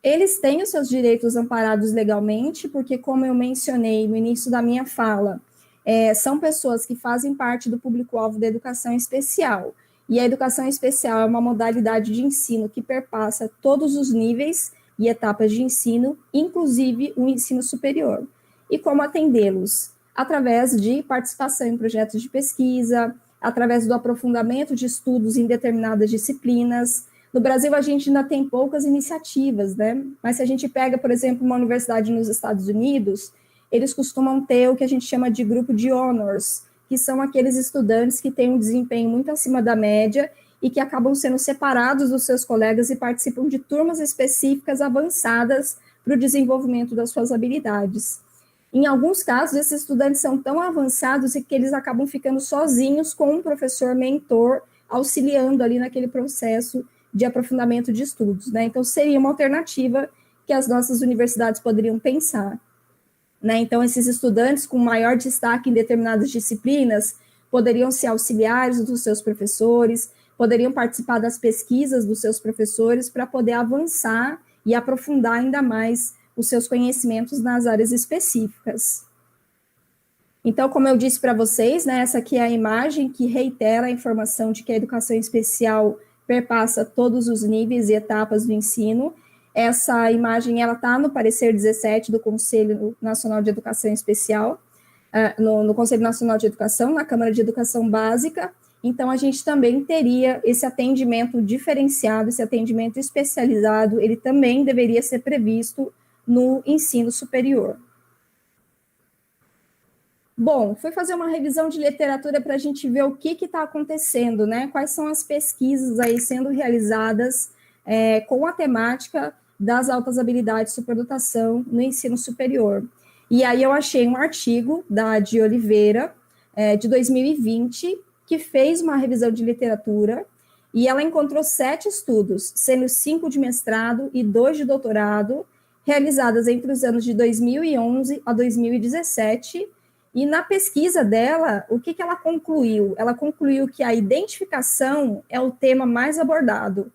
Eles têm os seus direitos amparados legalmente, porque, como eu mencionei no início da minha fala, são pessoas que fazem parte do público-alvo da educação especial. E a educação especial é uma modalidade de ensino que perpassa todos os níveis e etapas de ensino, inclusive o ensino superior. E como atendê-los? Através de participação em projetos de pesquisa, através do aprofundamento de estudos em determinadas disciplinas. No Brasil, a gente ainda tem poucas iniciativas, né? Mas se a gente pega, por exemplo, uma universidade nos Estados Unidos, eles costumam ter o que a gente chama de grupo de honors, que são aqueles estudantes que têm um desempenho muito acima da média e que acabam sendo separados dos seus colegas e participam de turmas específicas avançadas para o desenvolvimento das suas habilidades. Em alguns casos, esses estudantes são tão avançados que eles acabam ficando sozinhos com um professor mentor, auxiliando ali naquele processo de aprofundamento de estudos, né? Então, seria uma alternativa que as nossas universidades poderiam pensar, né? Então, esses estudantes com maior destaque em determinadas disciplinas poderiam ser auxiliares dos seus professores, poderiam participar das pesquisas dos seus professores para poder avançar e aprofundar ainda mais os seus conhecimentos nas áreas específicas. Então, como eu disse para vocês, né, essa aqui é a imagem que reitera a informação de que a educação especial perpassa todos os níveis e etapas do ensino. Essa imagem está no parecer 17 do Conselho Nacional de Educação Especial, no Conselho Nacional de Educação, na Câmara de Educação Básica. Então, a gente também teria esse atendimento diferenciado, esse atendimento especializado, ele também deveria ser previsto no ensino superior. Bom, fui fazer uma revisão de literatura para a gente ver o que está acontecendo, né? Quais são as pesquisas aí sendo realizadas com a temática das altas habilidades de superdotação no ensino superior. E aí eu achei um artigo da de Oliveira, de 2020, que fez uma revisão de literatura, e ela encontrou 7 estudos, sendo 5 de mestrado e 2 de doutorado, realizadas entre os anos de 2011 a 2017, e na pesquisa dela, o que ela concluiu? Ela concluiu que a identificação é o tema mais abordado,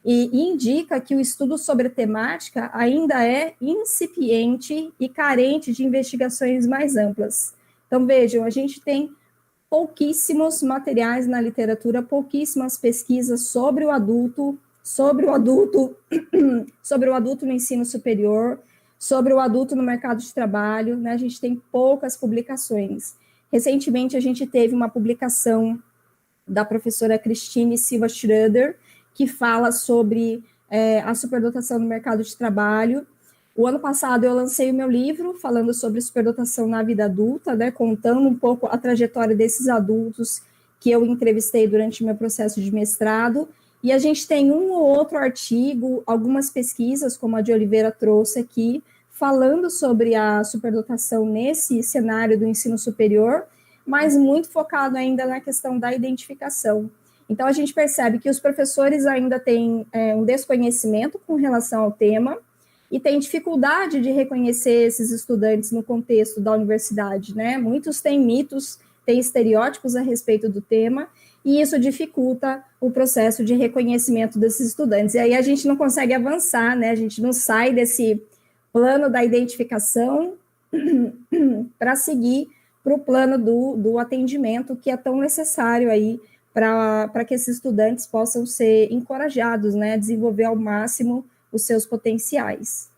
e indica que o estudo sobre a temática ainda é incipiente e carente de investigações mais amplas. Então, vejam, a gente tem pouquíssimos materiais na literatura, pouquíssimas pesquisas sobre o adulto no ensino superior, sobre o adulto no mercado de trabalho, né? A gente tem poucas publicações. Recentemente, a gente teve uma publicação da professora Christine Silva Schroeder, que fala sobre a superdotação no mercado de trabalho. O ano passado, eu lancei o meu livro falando sobre superdotação na vida adulta, né? Contando um pouco a trajetória desses adultos que eu entrevistei durante o meu processo de mestrado. E a gente tem um ou outro artigo, algumas pesquisas, como a de Oliveira trouxe aqui, falando sobre a superdotação nesse cenário do ensino superior, mas muito focado ainda na questão da identificação. Então, a gente percebe que os professores ainda têm um desconhecimento com relação ao tema e têm dificuldade de reconhecer esses estudantes no contexto da universidade, né? Muitos têm mitos, têm estereótipos a respeito do tema, e isso dificulta o processo de reconhecimento desses estudantes. E aí a gente não consegue avançar, né? A gente não sai desse plano da identificação para seguir para o plano do atendimento, que é tão necessário aí para que esses estudantes possam ser encorajados, né? A desenvolver ao máximo os seus potenciais.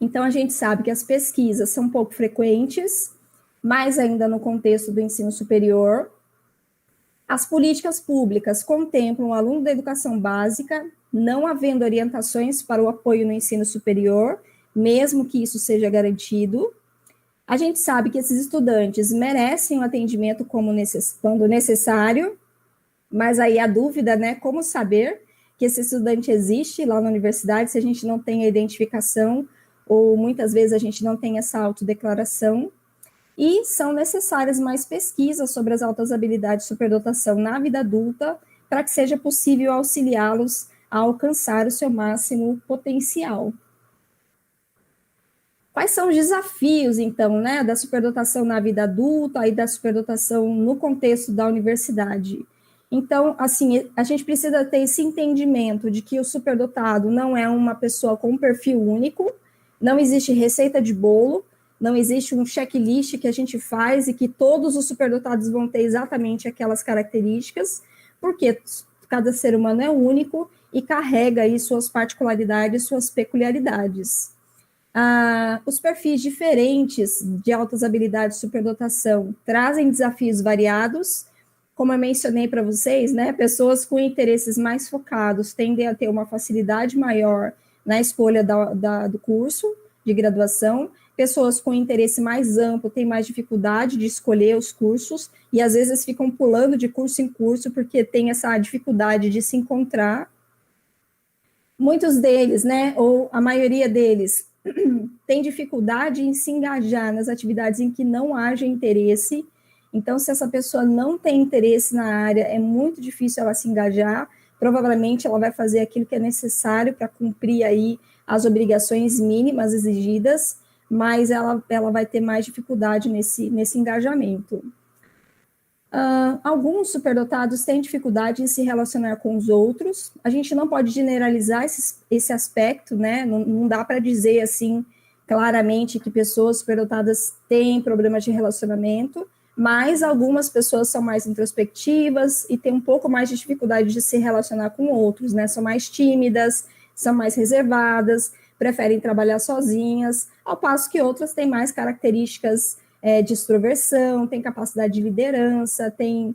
Então, a gente sabe que as pesquisas são pouco frequentes, mais ainda no contexto do ensino superior. As políticas públicas contemplam o aluno da educação básica, não havendo orientações para o apoio no ensino superior, mesmo que isso seja garantido. A gente sabe que esses estudantes merecem um atendimento quando necessário, mas aí a dúvida, né, como saber que esse estudante existe lá na universidade se a gente não tem a identificação, ou muitas vezes a gente não tem essa autodeclaração. E são necessárias mais pesquisas sobre as altas habilidades de superdotação na vida adulta, para que seja possível auxiliá-los a alcançar o seu máximo potencial. Quais são os desafios, então, né, da superdotação na vida adulta e da superdotação no contexto da universidade? Então, assim, a gente precisa ter esse entendimento de que o superdotado não é uma pessoa com um perfil único, Não existe receita de bolo, não existe um checklist que a gente faz e que todos os superdotados vão ter exatamente aquelas características, porque cada ser humano é único e carrega aí suas particularidades, suas peculiaridades. Os perfis diferentes de altas habilidades de superdotação trazem desafios variados. Como eu mencionei para vocês, né, pessoas com interesses mais focados tendem a ter uma facilidade maior na escolha do curso de graduação. Pessoas com interesse mais amplo têm mais dificuldade de escolher os cursos e às vezes ficam pulando de curso em curso porque tem essa dificuldade de se encontrar. Muitos deles, né, ou a maioria deles, tem dificuldade em se engajar nas atividades em que não haja interesse. Então, se essa pessoa não tem interesse na área, é muito difícil ela se engajar. Provavelmente, ela vai fazer aquilo que é necessário para cumprir aí as obrigações mínimas exigidas, mas ela vai ter mais dificuldade nesse engajamento. Alguns superdotados têm dificuldade em se relacionar com os outros. A gente não pode generalizar esse aspecto, né? Não dá para dizer, assim, claramente que pessoas superdotadas têm problemas de relacionamento, mas algumas pessoas são mais introspectivas e têm um pouco mais de dificuldade de se relacionar com outros, né? São mais tímidas, são mais reservadas, preferem trabalhar sozinhas, ao passo que outras têm mais características de extroversão, tem capacidade de liderança, tem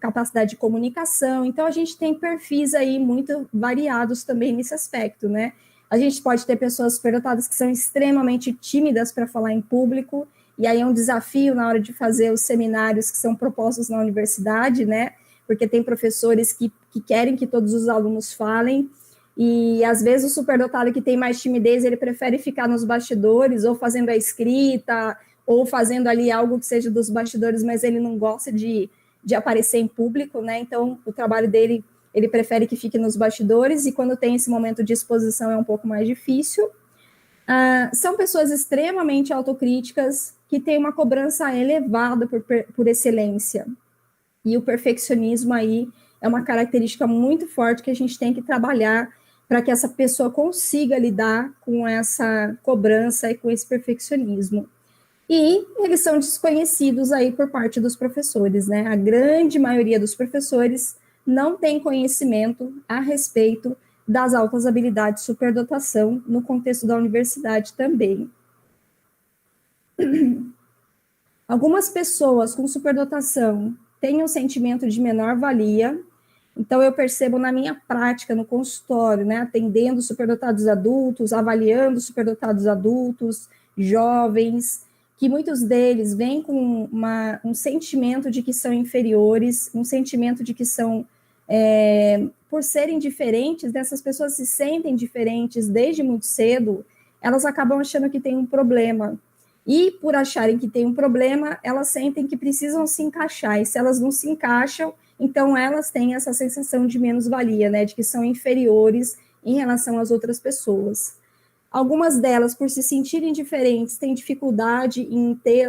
capacidade de comunicação. Então, a gente tem perfis aí muito variados também nesse aspecto, né? A gente pode ter pessoas superdotadas que são extremamente tímidas para falar em público, e aí é um desafio na hora de fazer os seminários que são propostos na universidade, né? Porque tem professores que querem que todos os alunos falem, e às vezes o superdotado que tem mais timidez, ele prefere ficar nos bastidores, ou fazendo a escrita, ou fazendo ali algo que seja dos bastidores, mas ele não gosta de aparecer em público, né? Então, o trabalho dele, ele prefere que fique nos bastidores, e quando tem esse momento de exposição é um pouco mais difícil. São pessoas extremamente autocríticas, que têm uma cobrança elevada por excelência. E o perfeccionismo aí é uma característica muito forte que a gente tem que trabalhar para que essa pessoa consiga lidar com essa cobrança e com esse perfeccionismo. E eles são desconhecidos aí por parte dos professores, né? A grande maioria dos professores não tem conhecimento a respeito das altas habilidades de superdotação no contexto da universidade também. Algumas pessoas com superdotação têm um sentimento de menor valia. Então, eu percebo na minha prática, no consultório, né, atendendo superdotados adultos, avaliando superdotados adultos, jovens, que muitos deles vêm com um sentimento de que são inferiores, um sentimento de que são, por serem diferentes, essas pessoas se sentem diferentes desde muito cedo, elas acabam achando que tem um problema. E, por acharem que tem um problema, elas sentem que precisam se encaixar, e se elas não se encaixam, então elas têm essa sensação de menos-valia, né, de que são inferiores em relação às outras pessoas. Algumas delas, por se sentirem diferentes, têm dificuldade em ter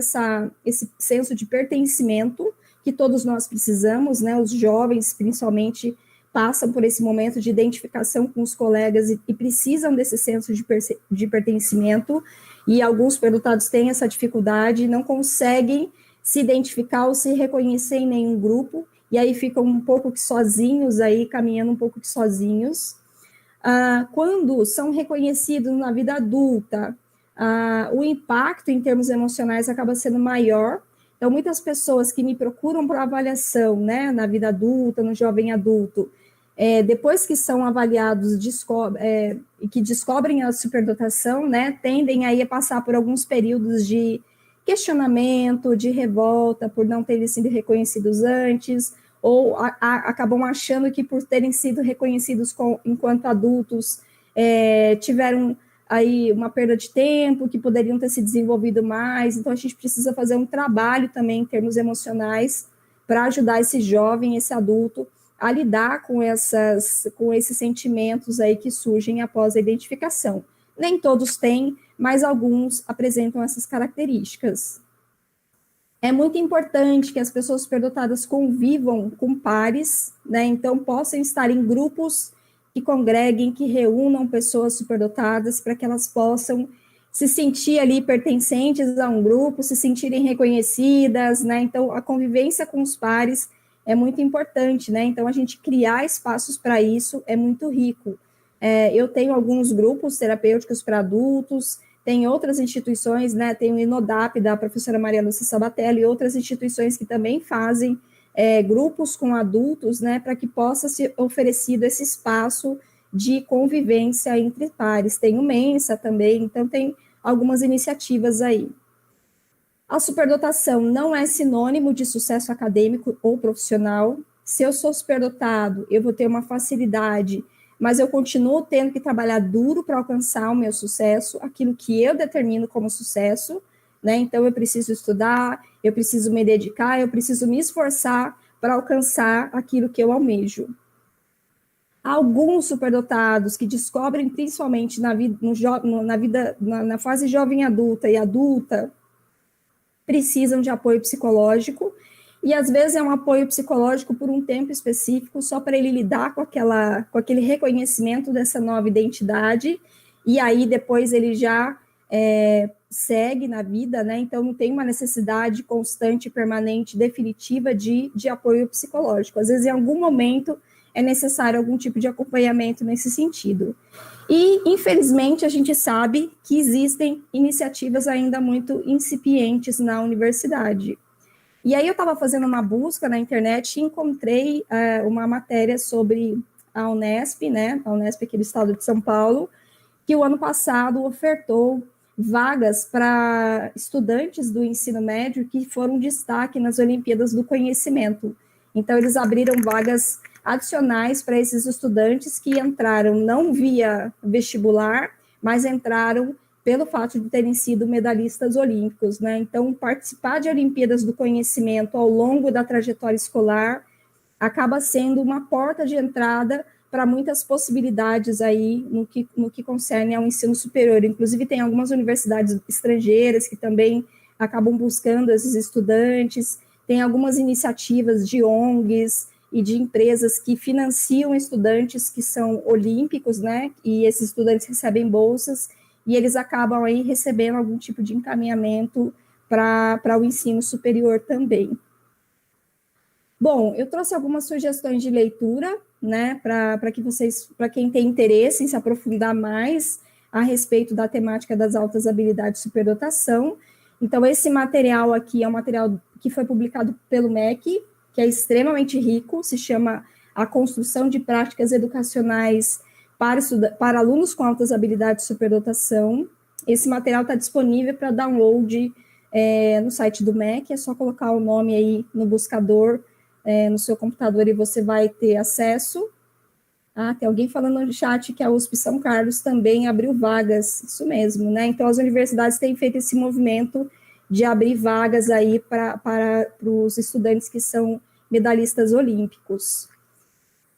esse senso de pertencimento que todos nós precisamos, né, os jovens, principalmente, passam por esse momento de identificação com os colegas e precisam desse senso de pertencimento, e alguns superdotados têm essa dificuldade, não conseguem se identificar ou se reconhecer em nenhum grupo, e aí ficam um pouco que sozinhos, aí caminhando um pouco que sozinhos. Quando são reconhecidos na vida adulta, o impacto em termos emocionais acaba sendo maior. Então, muitas pessoas que me procuram para avaliação, né, na vida adulta, no jovem adulto, depois que são avaliados e que descobrem a superdotação, né, tendem aí a passar por alguns períodos de questionamento, de revolta, por não terem sido reconhecidos antes, ou acabam achando que por terem sido reconhecidos enquanto adultos, tiveram aí uma perda de tempo, que poderiam ter se desenvolvido mais. Então, a gente precisa fazer um trabalho também em termos emocionais para ajudar esse jovem, esse adulto, a lidar com esses sentimentos aí que surgem após a identificação. Nem todos têm, mas alguns apresentam essas características. É muito importante que as pessoas superdotadas convivam com pares, né? Então, possam estar em grupos que congreguem, que reúnam pessoas superdotadas para que elas possam se sentir ali pertencentes a um grupo, se sentirem reconhecidas, né? Então, a convivência com os pares é muito importante, né? Então, a gente criar espaços para isso é muito rico. Eu tenho alguns grupos terapêuticos para adultos, tem outras instituições, né? Tem o Inodap, da professora Maria Lúcia Sabatelli, e outras instituições que também fazem grupos com adultos, né? Para que possa ser oferecido esse espaço de convivência entre pares. Tem o Mensa também, então tem algumas iniciativas aí. A superdotação não é sinônimo de sucesso acadêmico ou profissional. Se eu sou superdotado, eu vou ter uma facilidade, mas eu continuo tendo que trabalhar duro para alcançar o meu sucesso, aquilo que eu determino como sucesso, né? Então, eu preciso estudar, eu preciso me dedicar, eu preciso me esforçar para alcançar aquilo que eu almejo. Alguns superdotados que descobrem, principalmente na fase jovem adulta e adulta, precisam de apoio psicológico, e às vezes é um apoio psicológico por um tempo específico, só para ele lidar com aquele reconhecimento dessa nova identidade, e aí depois ele já segue na vida, né? Então não tem uma necessidade constante, permanente, definitiva de apoio psicológico. Às vezes, em algum momento, é necessário algum tipo de acompanhamento nesse sentido. E, infelizmente, a gente sabe que existem iniciativas ainda muito incipientes na universidade. E aí eu estava fazendo uma busca na internet e encontrei uma matéria sobre a Unesp, né? A Unesp aqui do estado de São Paulo, que o ano passado ofertou vagas para estudantes do ensino médio que foram destaque nas Olimpíadas do Conhecimento. Então, eles abriram vagas adicionais para esses estudantes que entraram não via vestibular, mas entraram pelo fato de terem sido medalhistas olímpicos, né? Então, participar de Olimpíadas do Conhecimento ao longo da trajetória escolar acaba sendo uma porta de entrada para muitas possibilidades aí no que concerne ao ensino superior. Inclusive, tem algumas universidades estrangeiras que também acabam buscando esses estudantes, tem algumas iniciativas de ONGs e de empresas que financiam estudantes que são olímpicos, né? E esses estudantes recebem bolsas e eles acabam aí recebendo algum tipo de encaminhamento para o ensino superior também. Bom, eu trouxe algumas sugestões de leitura, né, para quem tem interesse em se aprofundar mais a respeito da temática das altas habilidades de superdotação. Então, esse material aqui é um material que foi publicado pelo MEC, que é extremamente rico, se chama A Construção de Práticas Educacionais para Alunos com Altas Habilidades de Superdotação. Esse material está disponível para download no site do MEC, é só colocar o nome aí no buscador, no seu computador, e você vai ter acesso. Tem alguém falando no chat que a USP São Carlos também abriu vagas, isso mesmo, né? Então, as universidades têm feito esse movimento de abrir vagas aí para os estudantes que são medalhistas olímpicos.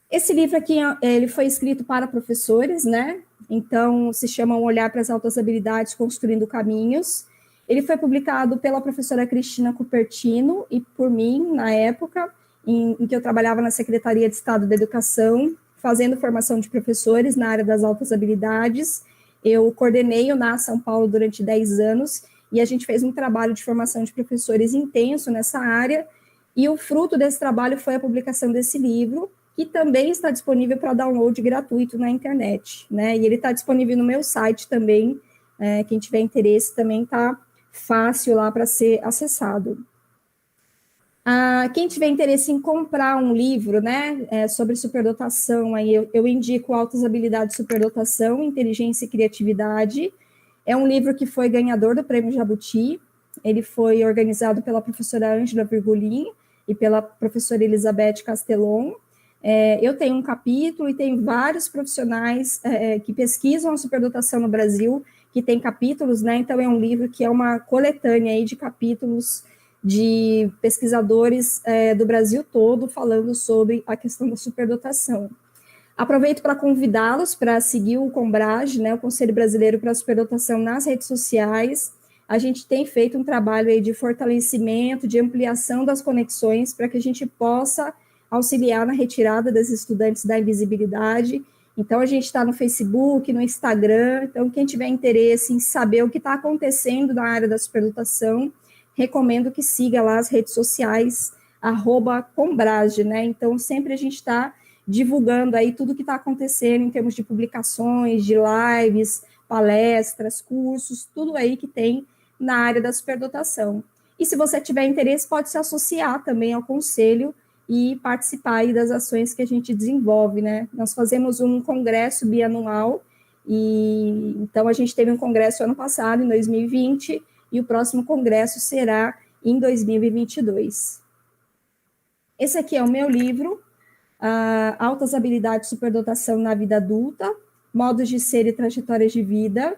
Esse livro aqui, ele foi escrito para professores, né? Então, se chama Um Olhar para as Altas Habilidades, Construindo Caminhos. Ele foi publicado pela professora Cristina Cupertino e por mim, na época, em que eu trabalhava na Secretaria de Estado da Educação, fazendo formação de professores na área das altas habilidades. Eu coordenei o NA São Paulo durante 10 anos, e a gente fez um trabalho de formação de professores intenso nessa área, e o fruto desse trabalho foi a publicação desse livro, que também está disponível para download gratuito na internet, né? E ele está disponível no meu site também, quem tiver interesse também está fácil lá para ser acessado. Quem tiver interesse em comprar um livro, né, sobre superdotação, aí eu indico Altas Habilidades de Superdotação, Inteligência e Criatividade. É um livro que foi ganhador do Prêmio Jabuti. Ele foi organizado pela professora Ângela Virgulin e pela professora Elizabeth Castellon. Eu tenho um capítulo e tem vários profissionais que pesquisam a superdotação no Brasil, que tem capítulos, né? Então, é um livro que é uma coletânea aí de capítulos de pesquisadores do Brasil todo falando sobre a questão da superdotação. Aproveito para convidá-los para seguir o CONBRASE, né, o Conselho Brasileiro para a Superdotação, nas redes sociais. A gente tem feito um trabalho aí de fortalecimento, de ampliação das conexões para que a gente possa auxiliar na retirada desses estudantes da invisibilidade Então, a gente está no Facebook, no Instagram. Então, quem tiver interesse em saber o que está acontecendo na área da superdotação, recomendo que siga lá as redes sociais, @Combrage, né? Então, sempre a gente está divulgando aí tudo o que está acontecendo em termos de publicações, de lives, palestras, cursos, tudo aí que tem na área da superdotação. E se você tiver interesse, pode se associar também ao conselho e participar aí das ações que a gente desenvolve, né? Nós fazemos um congresso bianual, e então a gente teve um congresso ano passado, em 2020, e o próximo congresso será em 2022. Esse aqui é o meu livro, Altas Habilidades de Superdotação na Vida Adulta, Modos de Ser e Trajetórias de Vida.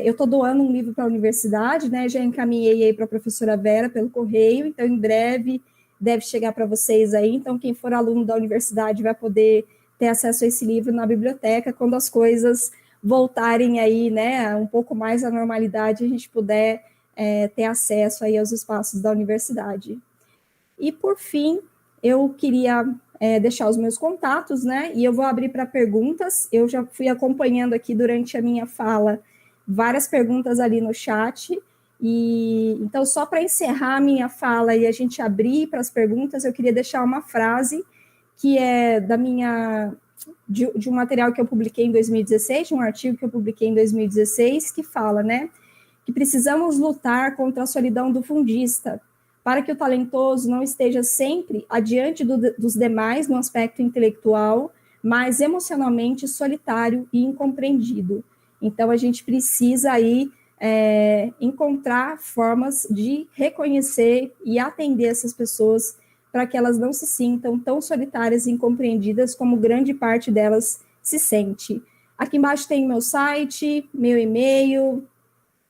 Eu estou doando um livro para a universidade, né? Já encaminhei aí para a professora Vera pelo correio, então em breve deve chegar para vocês aí. Então, quem for aluno da universidade vai poder ter acesso a esse livro na biblioteca quando as coisas voltarem aí, né? Um pouco mais à normalidade, a gente puder ter acesso aí aos espaços da universidade. E, por fim, eu queria deixar os meus contatos, né? E eu vou abrir para perguntas. Eu já fui acompanhando aqui durante a minha fala várias perguntas ali no chat. E então, só para encerrar a minha fala e a gente abrir para as perguntas, eu queria deixar uma frase que é de um material que eu publiquei em 2016, de um artigo que eu publiquei em 2016, que fala, né? Que precisamos lutar contra a solidão do fundista, para que o talentoso não esteja sempre adiante dos demais no aspecto intelectual, mas emocionalmente solitário e incompreendido. Então, a gente precisa aí encontrar formas de reconhecer e atender essas pessoas para que elas não se sintam tão solitárias e incompreendidas como grande parte delas se sente. Aqui embaixo tem meu site, meu e-mail,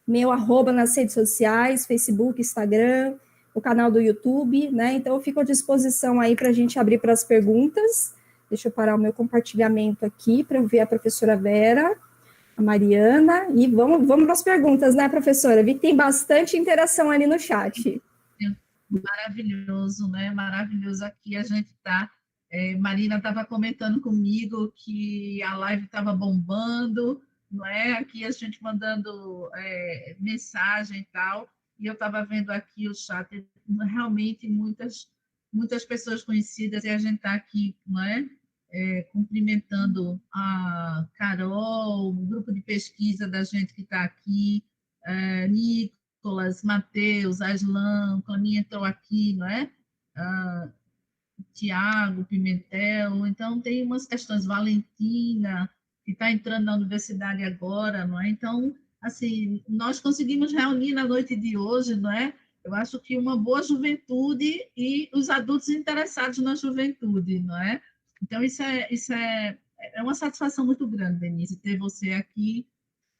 meu @ nas redes sociais, Facebook, Instagram, o canal do YouTube, né? Então, eu fico à disposição aí para a gente abrir para as perguntas. Deixa eu parar o meu compartilhamento aqui para eu ver a professora Vera, a Mariana, e vamos para as perguntas, né, professora? Vi que tem bastante interação ali no chat.
Maravilhoso, né? Maravilhoso aqui a gente está. Marina estava comentando comigo que a live estava bombando, não é? Aqui a gente mandando mensagem e tal, e eu estava vendo aqui o chat, realmente muitas pessoas conhecidas, e a gente está aqui, não é? Cumprimentando a Carol, o grupo de pesquisa da gente que está aqui, Nicolas, Matheus, Aslan, o Claminha entrou aqui, não é? Tiago, Pimentel, então tem umas questões, Valentina, que está entrando na universidade agora, não é? Então, assim, nós conseguimos reunir na noite de hoje, não é? Eu acho que uma boa juventude e os adultos interessados na juventude, não é? Então, isso é uma satisfação muito grande, Denise, ter você aqui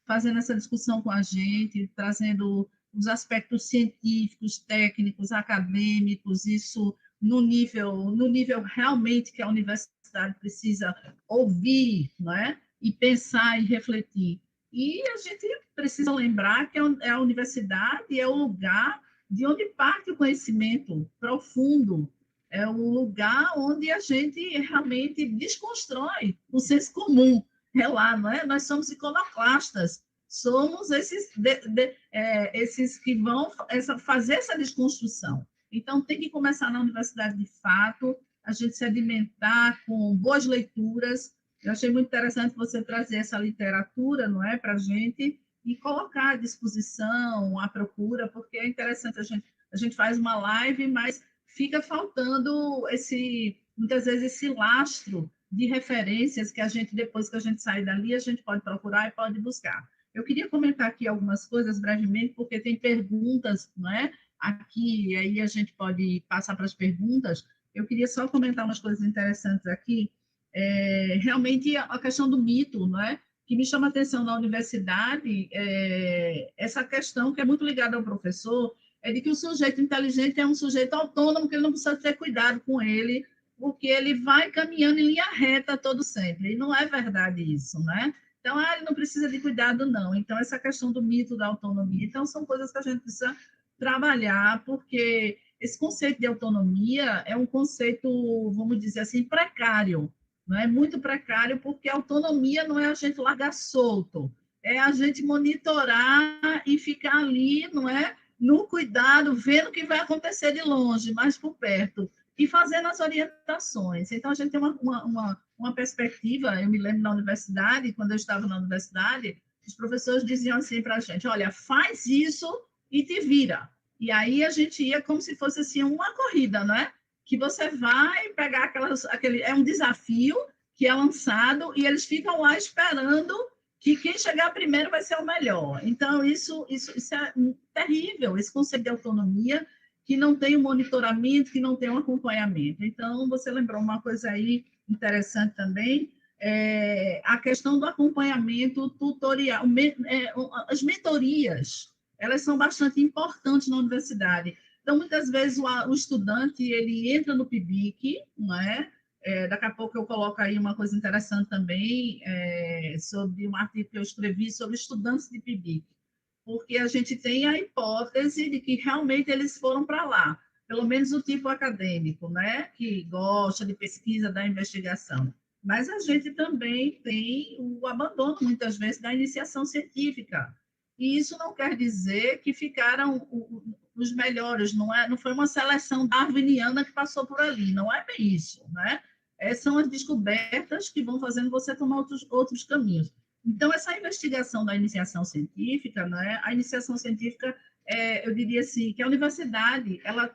fazendo essa discussão com a gente, trazendo os aspectos científicos, técnicos, acadêmicos, isso no nível realmente que a universidade precisa ouvir, não é? E pensar e refletir. E a gente precisa lembrar que a universidade é o lugar de onde parte o conhecimento profundo, é o lugar onde a gente realmente desconstrói o senso comum. É lá, não é? Nós somos iconoclastas, somos esses que vão fazer essa desconstrução. Então, tem que começar na universidade de fato, a gente se alimentar com boas leituras. Eu achei muito interessante você trazer essa literatura, não é, para a gente, e colocar à disposição, à procura, porque é interessante, a gente faz uma live, mas fica faltando muitas vezes esse lastro de referências que a gente, depois que a gente sai dali, a gente pode procurar e pode buscar. Eu queria comentar aqui algumas coisas brevemente, porque tem perguntas, não é? Aqui, e aí a gente pode passar para as perguntas. Eu queria só comentar umas coisas interessantes aqui. Realmente, a questão do mito, não é? Que me chama a atenção na universidade, essa questão que é muito ligada ao professor, é de que o sujeito inteligente é um sujeito autônomo, que ele não precisa ter cuidado com ele, porque ele vai caminhando em linha reta todo sempre. E não é verdade isso, né? Então, ele não precisa de cuidado, não. Então, essa questão do mito da autonomia. Então, são coisas que a gente precisa trabalhar, porque esse conceito de autonomia é um conceito, vamos dizer assim, precário, não é muito precário, porque a autonomia não é a gente largar solto, é a gente monitorar e ficar ali, não é, no cuidado, vendo o que vai acontecer de longe, mais por perto, e fazendo as orientações. Então, a gente tem uma perspectiva, eu me lembro na universidade, quando eu estava na universidade, os professores diziam assim para a gente, olha, faz isso e te vira. E aí a gente ia como se fosse assim uma corrida, não é? Que você vai pegar é um desafio que é lançado e eles ficam lá esperando que quem chegar primeiro vai ser o melhor. Então, isso é terrível, esse conceito de autonomia, que não tem um monitoramento, que não tem um acompanhamento. Então, você lembrou uma coisa aí interessante também, a questão do acompanhamento tutorial, as mentorias, elas são bastante importantes na universidade. Então, muitas vezes, o estudante ele entra no PIBIC, não é? Daqui a pouco eu coloco aí uma coisa interessante também, sobre um artigo que eu escrevi sobre estudantes de PIBIC, porque a gente tem a hipótese de que realmente eles foram para lá, pelo menos o tipo acadêmico, né? Que gosta de pesquisa, da investigação. Mas a gente também tem o abandono, muitas vezes, da iniciação científica. E isso não quer dizer que ficaram os melhores, não foi uma seleção darwiniana que passou por ali, não é bem isso, né? São as descobertas que vão fazendo você tomar outros caminhos. Então, essa investigação da iniciação científica, né? A iniciação científica, eu diria assim, que a universidade, ela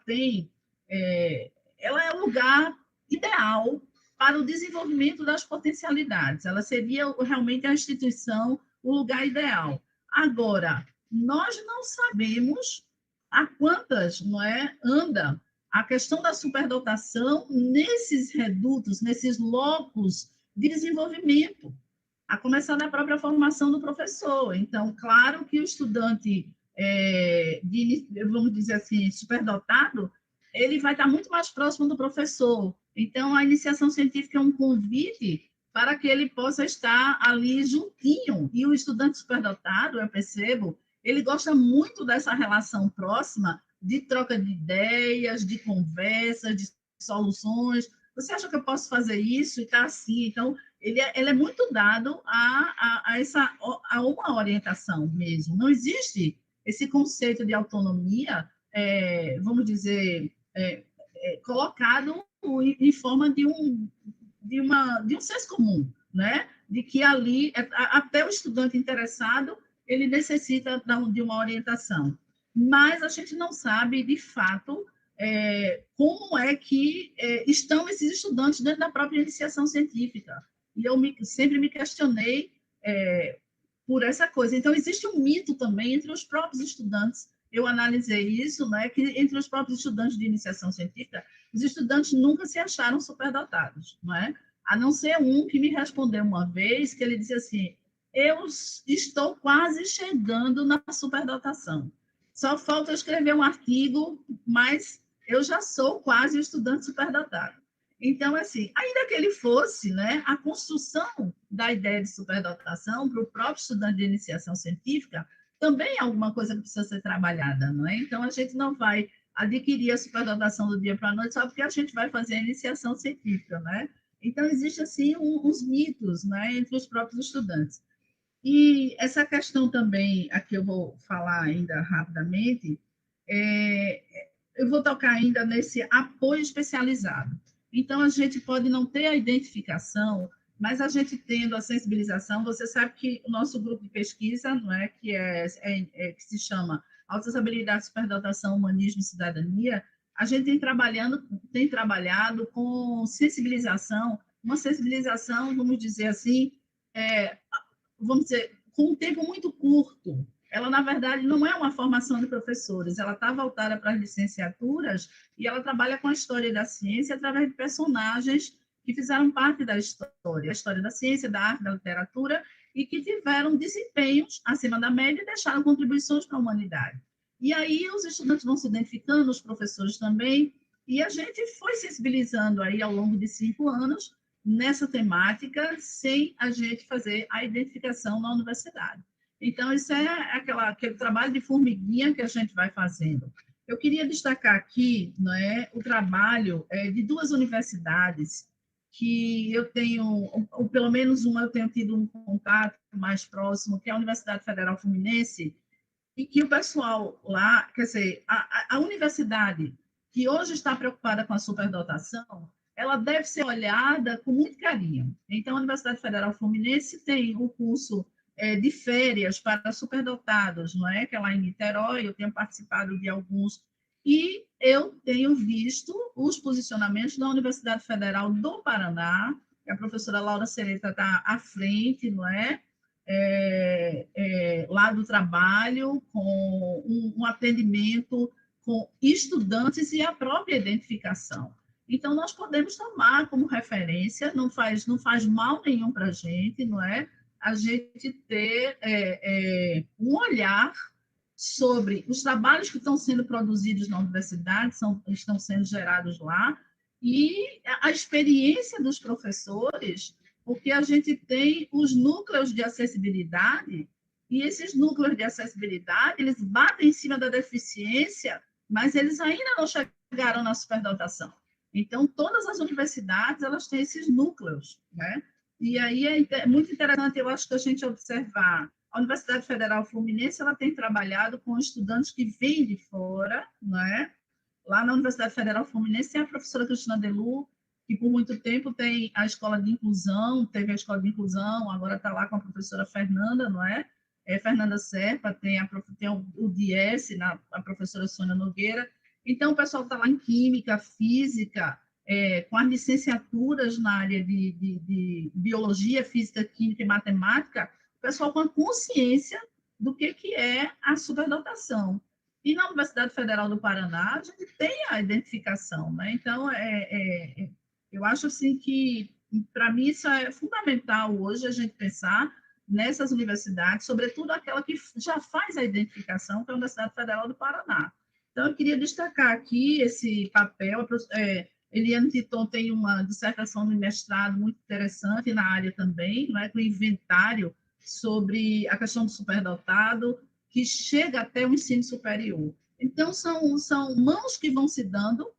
é o lugar ideal para o desenvolvimento das potencialidades, ela seria realmente a instituição, o lugar ideal. Agora, nós não sabemos a quantas, não é, anda a questão da superdotação nesses redutos, nesses locos de desenvolvimento, a começar da própria formação do professor. Então, claro que o estudante, vamos dizer assim, superdotado, ele vai estar muito mais próximo do professor. Então, a iniciação científica é um convite para que ele possa estar ali juntinho. E o estudante superdotado, eu percebo, ele gosta muito dessa relação próxima de troca de ideias, de conversas, de soluções. Você acha que eu posso fazer isso? E está assim. Então, ele é muito dado a uma orientação mesmo. Não existe esse conceito de autonomia, vamos dizer, colocado em forma de um senso comum, né? De que ali, até o estudante interessado, ele necessita de uma orientação. Mas a gente não sabe, de fato, como é que estão esses estudantes dentro da própria iniciação científica. E eu sempre me questionei por essa coisa. Então, existe um mito também entre os próprios estudantes. Eu analisei isso, né, que entre os próprios estudantes de iniciação científica, os estudantes nunca se acharam superdotados, não é? A não ser um que me respondeu uma vez, que ele disse assim, eu estou quase chegando na superdotação. Só falta eu escrever um artigo, mas eu já sou quase estudante superdotado. Então, assim, ainda que ele fosse, né, a construção da ideia de superdotação para o próprio estudante de iniciação científica também é alguma coisa que precisa ser trabalhada, não é? Então, a gente não vai adquirir a superdotação do dia para a noite só porque a gente vai fazer a iniciação científica, né? Então, existe, assim, uns mitos, né, entre os próprios estudantes. E essa questão também, aqui eu vou falar ainda rapidamente, eu vou tocar ainda nesse apoio especializado. Então, a gente pode não ter a identificação, mas a gente tendo a sensibilização, você sabe que o nosso grupo de pesquisa, não é, que se chama Altas Habilidades, Superdotação, Humanismo e Cidadania, a gente tem trabalhado com sensibilização, uma sensibilização, vamos dizer assim, vamos dizer, com um tempo muito curto. Ela, na verdade, não é uma formação de professores, ela está voltada para as licenciaturas e ela trabalha com a história da ciência através de personagens que fizeram parte da história, a história da ciência, da arte, da literatura, e que tiveram desempenhos acima da média e deixaram contribuições para a humanidade. E aí os estudantes vão se identificando, os professores também, e a gente foi sensibilizando aí ao longo de 5 anos nessa temática, sem a gente fazer a identificação na universidade. Então, isso é aquele trabalho de formiguinha que a gente vai fazendo. Eu queria destacar aqui, não é, o trabalho de 2 universidades que eu tenho, ou pelo menos uma eu tenho tido um contato mais próximo, que é a Universidade Federal Fluminense, e que o pessoal lá, quer dizer, a universidade que hoje está preocupada com a superdotação, ela deve ser olhada com muito carinho. Então, a Universidade Federal Fluminense tem o curso de férias para superdotados, não é? Que é lá em Niterói, eu tenho participado de alguns, e eu tenho visto os posicionamentos da Universidade Federal do Paraná, que a professora Laura Sereta está à frente, não é? Lá do trabalho, com um atendimento com estudantes e a própria identificação. Então, nós podemos tomar como referência, não faz mal nenhum para a gente, não é? A gente ter um olhar sobre os trabalhos que estão sendo produzidos na universidade, estão sendo gerados lá, e a experiência dos professores, porque a gente tem os núcleos de acessibilidade, e esses núcleos de acessibilidade, eles batem em cima da deficiência, mas eles ainda não chegaram na superdotação. Então, todas as universidades, elas têm esses núcleos, né? E aí é muito interessante, eu acho, que a gente observar. A Universidade Federal Fluminense, ela tem trabalhado com estudantes que vêm de fora, né? Lá na Universidade Federal Fluminense tem a professora Cristina Delu, que por muito tempo tem a escola de inclusão, teve a escola de inclusão, agora está lá com a professora Fernanda, não é? Fernanda Serpa, tem o DS, a professora Sônia Nogueira. Então, o pessoal está lá em Química, Física, com as licenciaturas na área de Biologia, Física, Química e Matemática, o pessoal com a consciência do que é a superdotação. E na Universidade Federal do Paraná, a gente tem a identificação, né? Então, eu acho assim que, para mim, isso é fundamental hoje, a gente pensar nessas universidades, sobretudo aquela que já faz a identificação, que é a Universidade Federal do Paraná. Então, eu queria destacar aqui esse papel. Eliane Titon tem uma dissertação de mestrado muito interessante na área também, não é? Com inventário sobre a questão do superdotado, que chega até o ensino superior. Então, são mãos que vão se dando,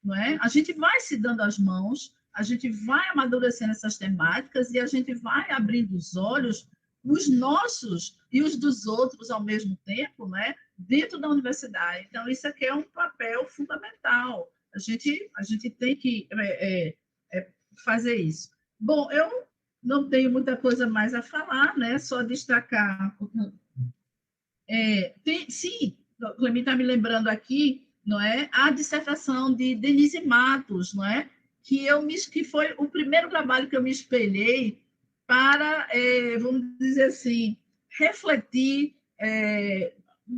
não é? A gente vai se dando as mãos, a gente vai amadurecendo essas temáticas e a gente vai abrindo os olhos, os nossos e os dos outros ao mesmo tempo, né? Dentro da universidade. Então, isso aqui é um papel fundamental. A gente tem que fazer isso. Bom, eu não tenho muita coisa mais a falar, né? Só destacar. Sim, o Clemir está me lembrando aqui, não é? A dissertação de Denise Matos, não é? Que foi o primeiro trabalho que eu me espelhei para, vamos dizer assim, refletir,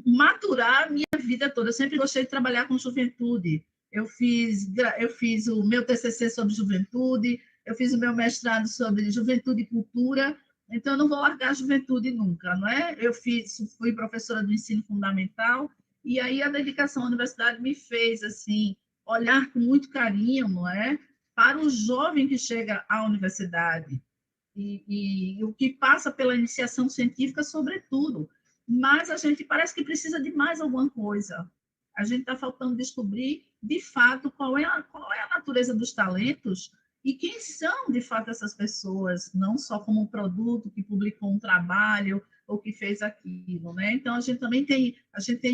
maturar a minha vida toda. Eu sempre gostei de trabalhar com juventude. Eu fiz o meu TCC sobre juventude, eu fiz o meu mestrado sobre juventude e cultura, então eu não vou largar a juventude nunca, não é? Fui professora do ensino fundamental, e aí a dedicação à universidade me fez, assim, olhar com muito carinho, não é? Para o jovem que chega à universidade, e o que passa pela iniciação científica, sobretudo. Mas a gente parece que precisa de mais alguma coisa. A gente está faltando descobrir, de fato, qual é a natureza dos talentos e quem são, de fato, essas pessoas, não só como um produto que publicou um trabalho ou que fez aquilo, né? Então, a gente também tem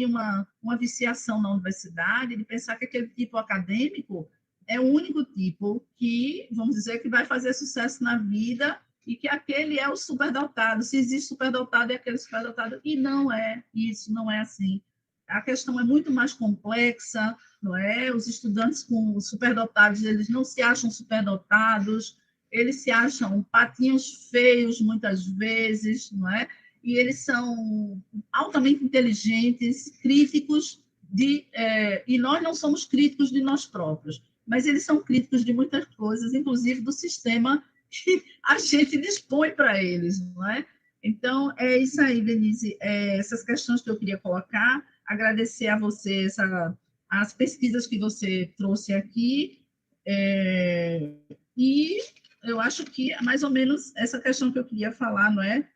uma viciação na universidade de pensar que aquele tipo acadêmico é o único tipo que, vamos dizer, que vai fazer sucesso na vida e que aquele é o superdotado. Se existe superdotado, é aquele superdotado. E não é isso, não é assim. A questão é muito mais complexa, não é? Os estudantes com superdotados, eles não se acham superdotados, eles se acham patinhos feios, muitas vezes, não é? E eles são altamente inteligentes, críticos, e nós não somos críticos de nós próprios, mas eles são críticos de muitas coisas, inclusive do sistema que a gente dispõe para eles, não é? Então, é isso aí, Denise, essas questões que eu queria colocar, agradecer a você as pesquisas que você trouxe aqui, e eu acho que é mais ou menos essa questão que eu queria falar, não é?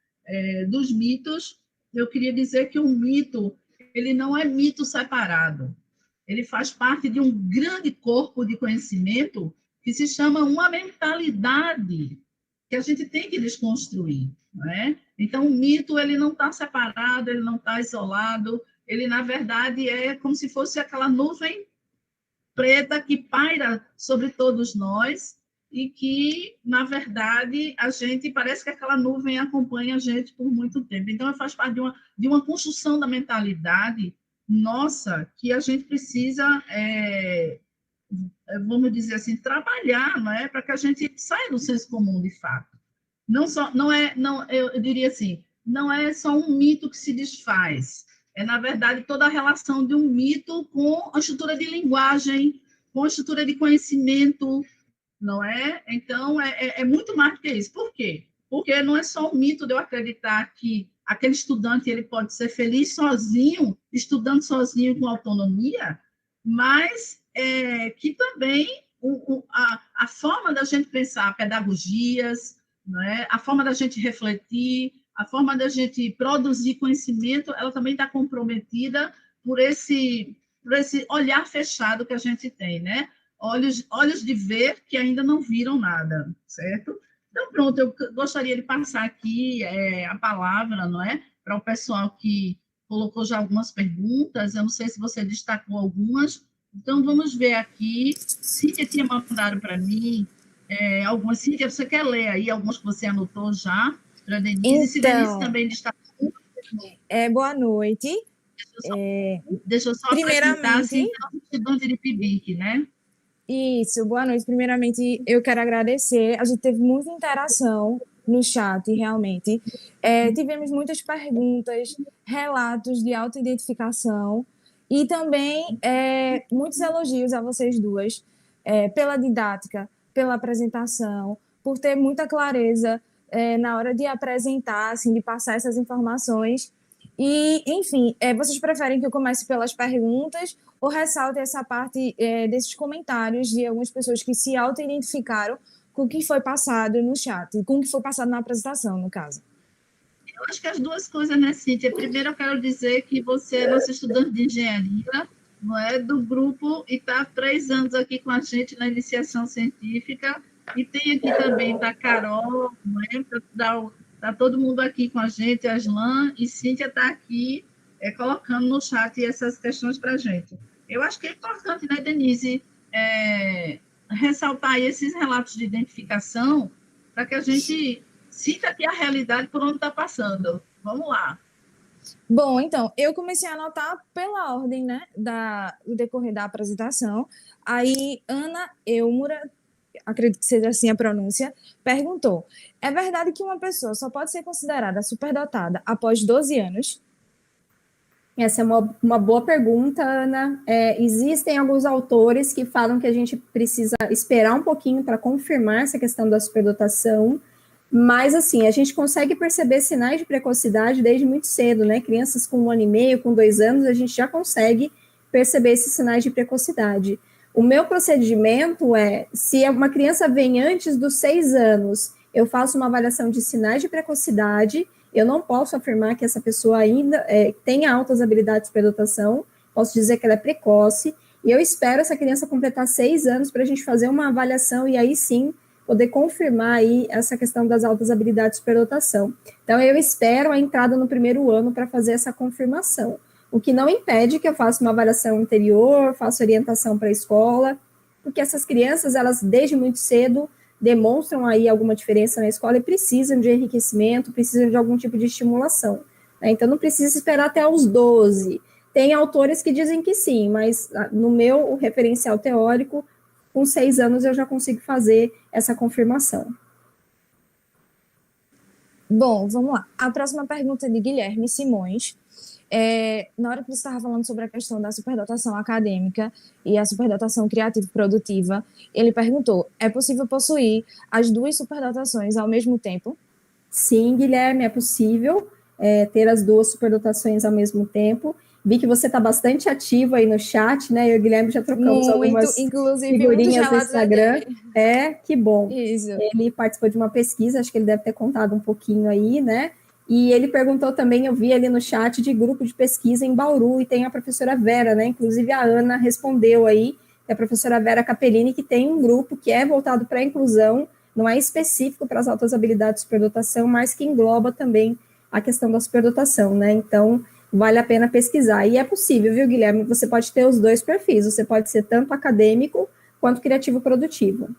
Dos mitos, eu queria dizer que o mito, ele não é mito separado, ele faz parte de um grande corpo de conhecimento que se chama uma mentalidade que a gente tem que desconstruir, não é? Então, o mito, ele não está separado, ele não está isolado, ele, na verdade, é como se fosse aquela nuvem preta que paira sobre todos nós e que, na verdade, a gente parece que aquela nuvem acompanha a gente por muito tempo. Então, faz parte de uma construção da mentalidade nossa que a gente precisa, vamos dizer assim, trabalhar, não é, para que a gente saia do senso comum de fato. Eu diria assim, não é só um mito que se desfaz, é, na verdade, toda a relação de um mito com a estrutura de linguagem, com a estrutura de conhecimento, não é? Então, é muito mais do que isso. Por quê? Porque não é só um mito de eu acreditar que aquele estudante ele pode ser feliz sozinho, estudando sozinho com autonomia, mas que também a forma da gente pensar pedagogias, não é? A forma da gente refletir, a forma da gente produzir conhecimento, ela também está comprometida por esse olhar fechado que a gente tem, né? Olhos de ver que ainda não viram nada, certo? Então, pronto, eu gostaria de passar aqui a palavra, não é? Para o pessoal que colocou já algumas perguntas, eu não sei se você destacou algumas, então vamos ver aqui. Cíntia tinha mandado para mim algumas. Cíntia, você quer ler aí algumas que você anotou já? Para Denise,
então,
e se Denise também destacou.
Boa noite.
Deixa eu só apresentar, assim, o estudante de PIBIC, né?
Isso, boa noite. Primeiramente, eu quero agradecer. A gente teve muita interação no chat, realmente. Tivemos muitas perguntas, relatos de autoidentificação e também muitos elogios a vocês duas pela didática, pela apresentação, por ter muita clareza na hora de apresentar, assim, de passar essas informações. E, enfim, vocês preferem que eu comece pelas perguntas ou ressalte essa parte desses comentários de algumas pessoas que se auto-identificaram com o que foi passado no chat, com o que foi passado na apresentação, no caso?
Eu acho que as duas coisas, né, Cíntia? Primeiro, eu quero dizer que você é nossa estudante de engenharia, não é, do grupo, e está há 3 anos aqui com a gente na iniciação científica, e tem aqui também da Carol, não é? Está todo mundo aqui com a gente, a Aslan, e Cíntia está aqui colocando no chat essas questões para a gente. Eu acho que é importante, né, Denise, ressaltar esses relatos de identificação para que a gente sinta aqui a realidade por onde está passando. Vamos lá.
Bom, então, eu comecei a anotar pela ordem, né, do decorrer da apresentação. Aí, Ana Eumura, acredito que seja assim a pronúncia, perguntou: é verdade que uma pessoa só pode ser considerada superdotada após 12 anos?
Essa é uma boa pergunta, Ana. Existem alguns autores que falam que a gente precisa esperar um pouquinho para confirmar essa questão da superdotação, mas, assim, a gente consegue perceber sinais de precocidade desde muito cedo, né? Crianças com 1 ano e meio, com 2 anos, a gente já consegue perceber esses sinais de precocidade. O meu procedimento se uma criança vem antes dos 6 anos, eu faço uma avaliação de sinais de precocidade. Eu não posso afirmar que essa pessoa ainda tenha altas habilidades de superdotação, posso dizer que ela é precoce, e eu espero essa criança completar 6 anos para a gente fazer uma avaliação e aí sim poder confirmar aí essa questão das altas habilidades de superdotação. Então, eu espero a entrada no 1º ano para fazer essa confirmação, o que não impede que eu faça uma avaliação anterior, faça orientação para a escola, porque essas crianças, elas desde muito cedo demonstram aí alguma diferença na escola e precisam de enriquecimento, precisam de algum tipo de estimulação, né? Então, não precisa esperar até os 12. Tem autores que dizem que sim, mas no meu referencial teórico, com 6 anos eu já consigo fazer essa confirmação.
Bom, vamos lá. A próxima pergunta é de Guilherme Simões. Na hora que você estava falando sobre a questão da superdotação acadêmica e a superdotação criativa e produtiva, ele perguntou: é possível possuir as 2 superdotações ao mesmo tempo?
Sim, Guilherme, é possível ter as 2 superdotações ao mesmo tempo. Vi que você está bastante ativo aí no chat, né? Eu e o Guilherme já trocamos algumas figurinhas no Instagram. Que bom.
Isso.
Ele participou de uma pesquisa, acho que ele deve ter contado um pouquinho aí, né? E ele perguntou também, eu vi ali no chat, de grupo de pesquisa em Bauru, e tem a professora Vera, né? Inclusive a Ana respondeu aí é a professora Vera Capellini, que tem um grupo que é voltado para a inclusão, não é específico para as altas habilidades de superdotação, mas que engloba também a questão da superdotação, né? Então, vale a pena pesquisar. E é possível, viu, Guilherme? Você pode ter os dois perfis, você pode ser tanto acadêmico quanto criativo produtivo.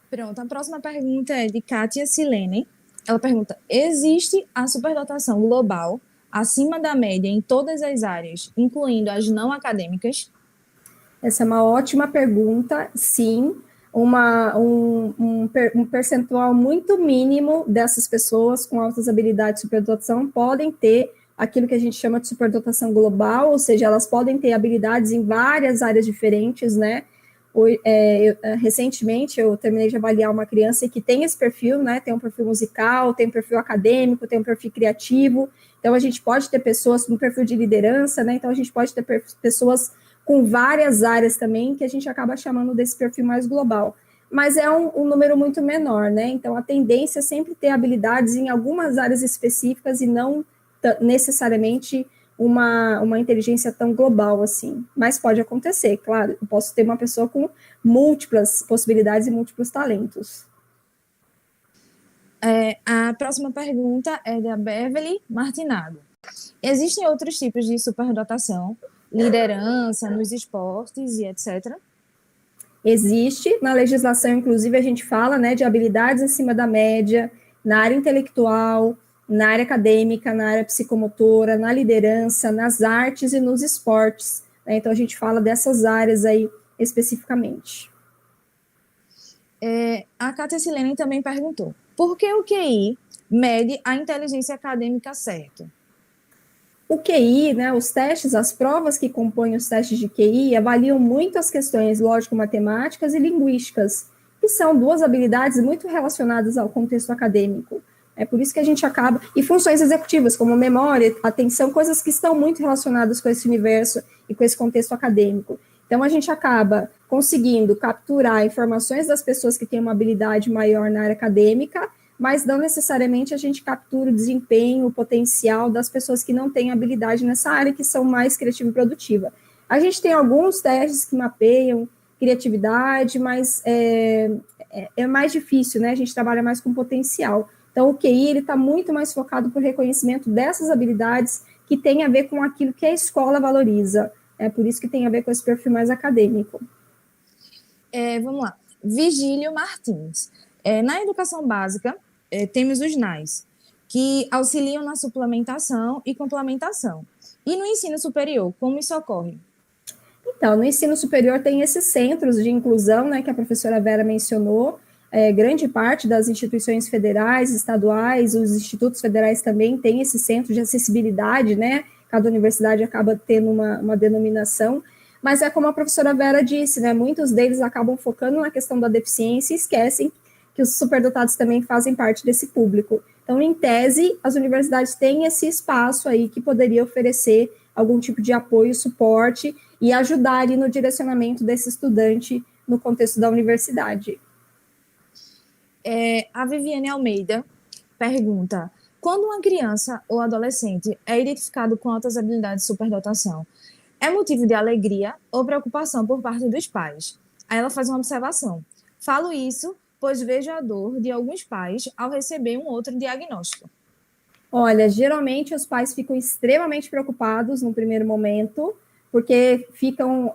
Pronto, a próxima pergunta é de Kátia Silene. Ela pergunta: existe a superdotação global acima da média em todas as áreas, incluindo as não acadêmicas?
Essa é uma ótima pergunta, sim. Um percentual muito mínimo dessas pessoas com altas habilidades de superdotação podem ter aquilo que a gente chama de superdotação global, ou seja, elas podem ter habilidades em várias áreas diferentes, né? Recentemente, eu terminei de avaliar uma criança que tem esse perfil, né? Tem um perfil musical, tem um perfil acadêmico, tem um perfil criativo. Então, a gente pode ter pessoas com perfil de liderança, né? Então, a gente pode ter pessoas com várias áreas também, que a gente acaba chamando desse perfil mais global. Mas é um número muito menor, né? Então, a tendência é sempre ter habilidades em algumas áreas específicas e não necessariamente uma inteligência tão global assim. Mas pode acontecer, claro. Eu posso ter uma pessoa com múltiplas possibilidades e múltiplos talentos.
A próxima pergunta é da Beverly Martinado. Existem outros tipos de superdotação? Liderança nos esportes e etc.?
Existe, na legislação, inclusive, a gente fala, né, de habilidades acima da média, na área intelectual, na área acadêmica, na área psicomotora, na liderança, nas artes e nos esportes, né? Então, a gente fala dessas áreas aí especificamente.
A Kátia Silene também perguntou: por que o QI mede a inteligência acadêmica certo?
O QI, né, os testes, as provas que compõem os testes de QI avaliam muito as questões lógico-matemáticas e linguísticas, que são duas habilidades muito relacionadas ao contexto acadêmico. É por isso que a gente acaba... E funções executivas, como memória, atenção, coisas que estão muito relacionadas com esse universo e com esse contexto acadêmico. Então, a gente acaba conseguindo capturar informações das pessoas que têm uma habilidade maior na área acadêmica, mas não necessariamente a gente captura o desempenho, o potencial das pessoas que não têm habilidade nessa área, que são mais criativa e produtiva. A gente tem alguns testes que mapeiam criatividade, mas é mais difícil, né? A gente trabalha mais com potencial. Então, o QI está muito mais focado para o reconhecimento dessas habilidades que tem a ver com aquilo que a escola valoriza. É por isso que tem a ver com esse perfil mais acadêmico.
Vamos lá. Vigílio Martins. Na educação básica, temos os NAIs, que auxiliam na suplementação e complementação. E no ensino superior, como isso ocorre?
Então, no ensino superior tem esses centros de inclusão, né, que a professora Vera mencionou. Grande parte das instituições federais, estaduais, os institutos federais também têm esse centro de acessibilidade, né? Cada universidade acaba tendo uma denominação, mas é como a professora Vera disse, né? Muitos deles acabam focando na questão da deficiência e esquecem que os superdotados também fazem parte desse público. Então, em tese, as universidades têm esse espaço aí que poderia oferecer algum tipo de apoio, suporte e ajudar ali no direcionamento desse estudante no contexto da universidade.
A Viviane Almeida pergunta: quando uma criança ou adolescente é identificado com altas habilidades de superdotação, é motivo de alegria ou preocupação por parte dos pais? Aí ela faz uma observação: falo isso pois vejo a dor de alguns pais ao receber um outro diagnóstico.
Olha, geralmente os pais ficam extremamente preocupados no primeiro momento, porque ficam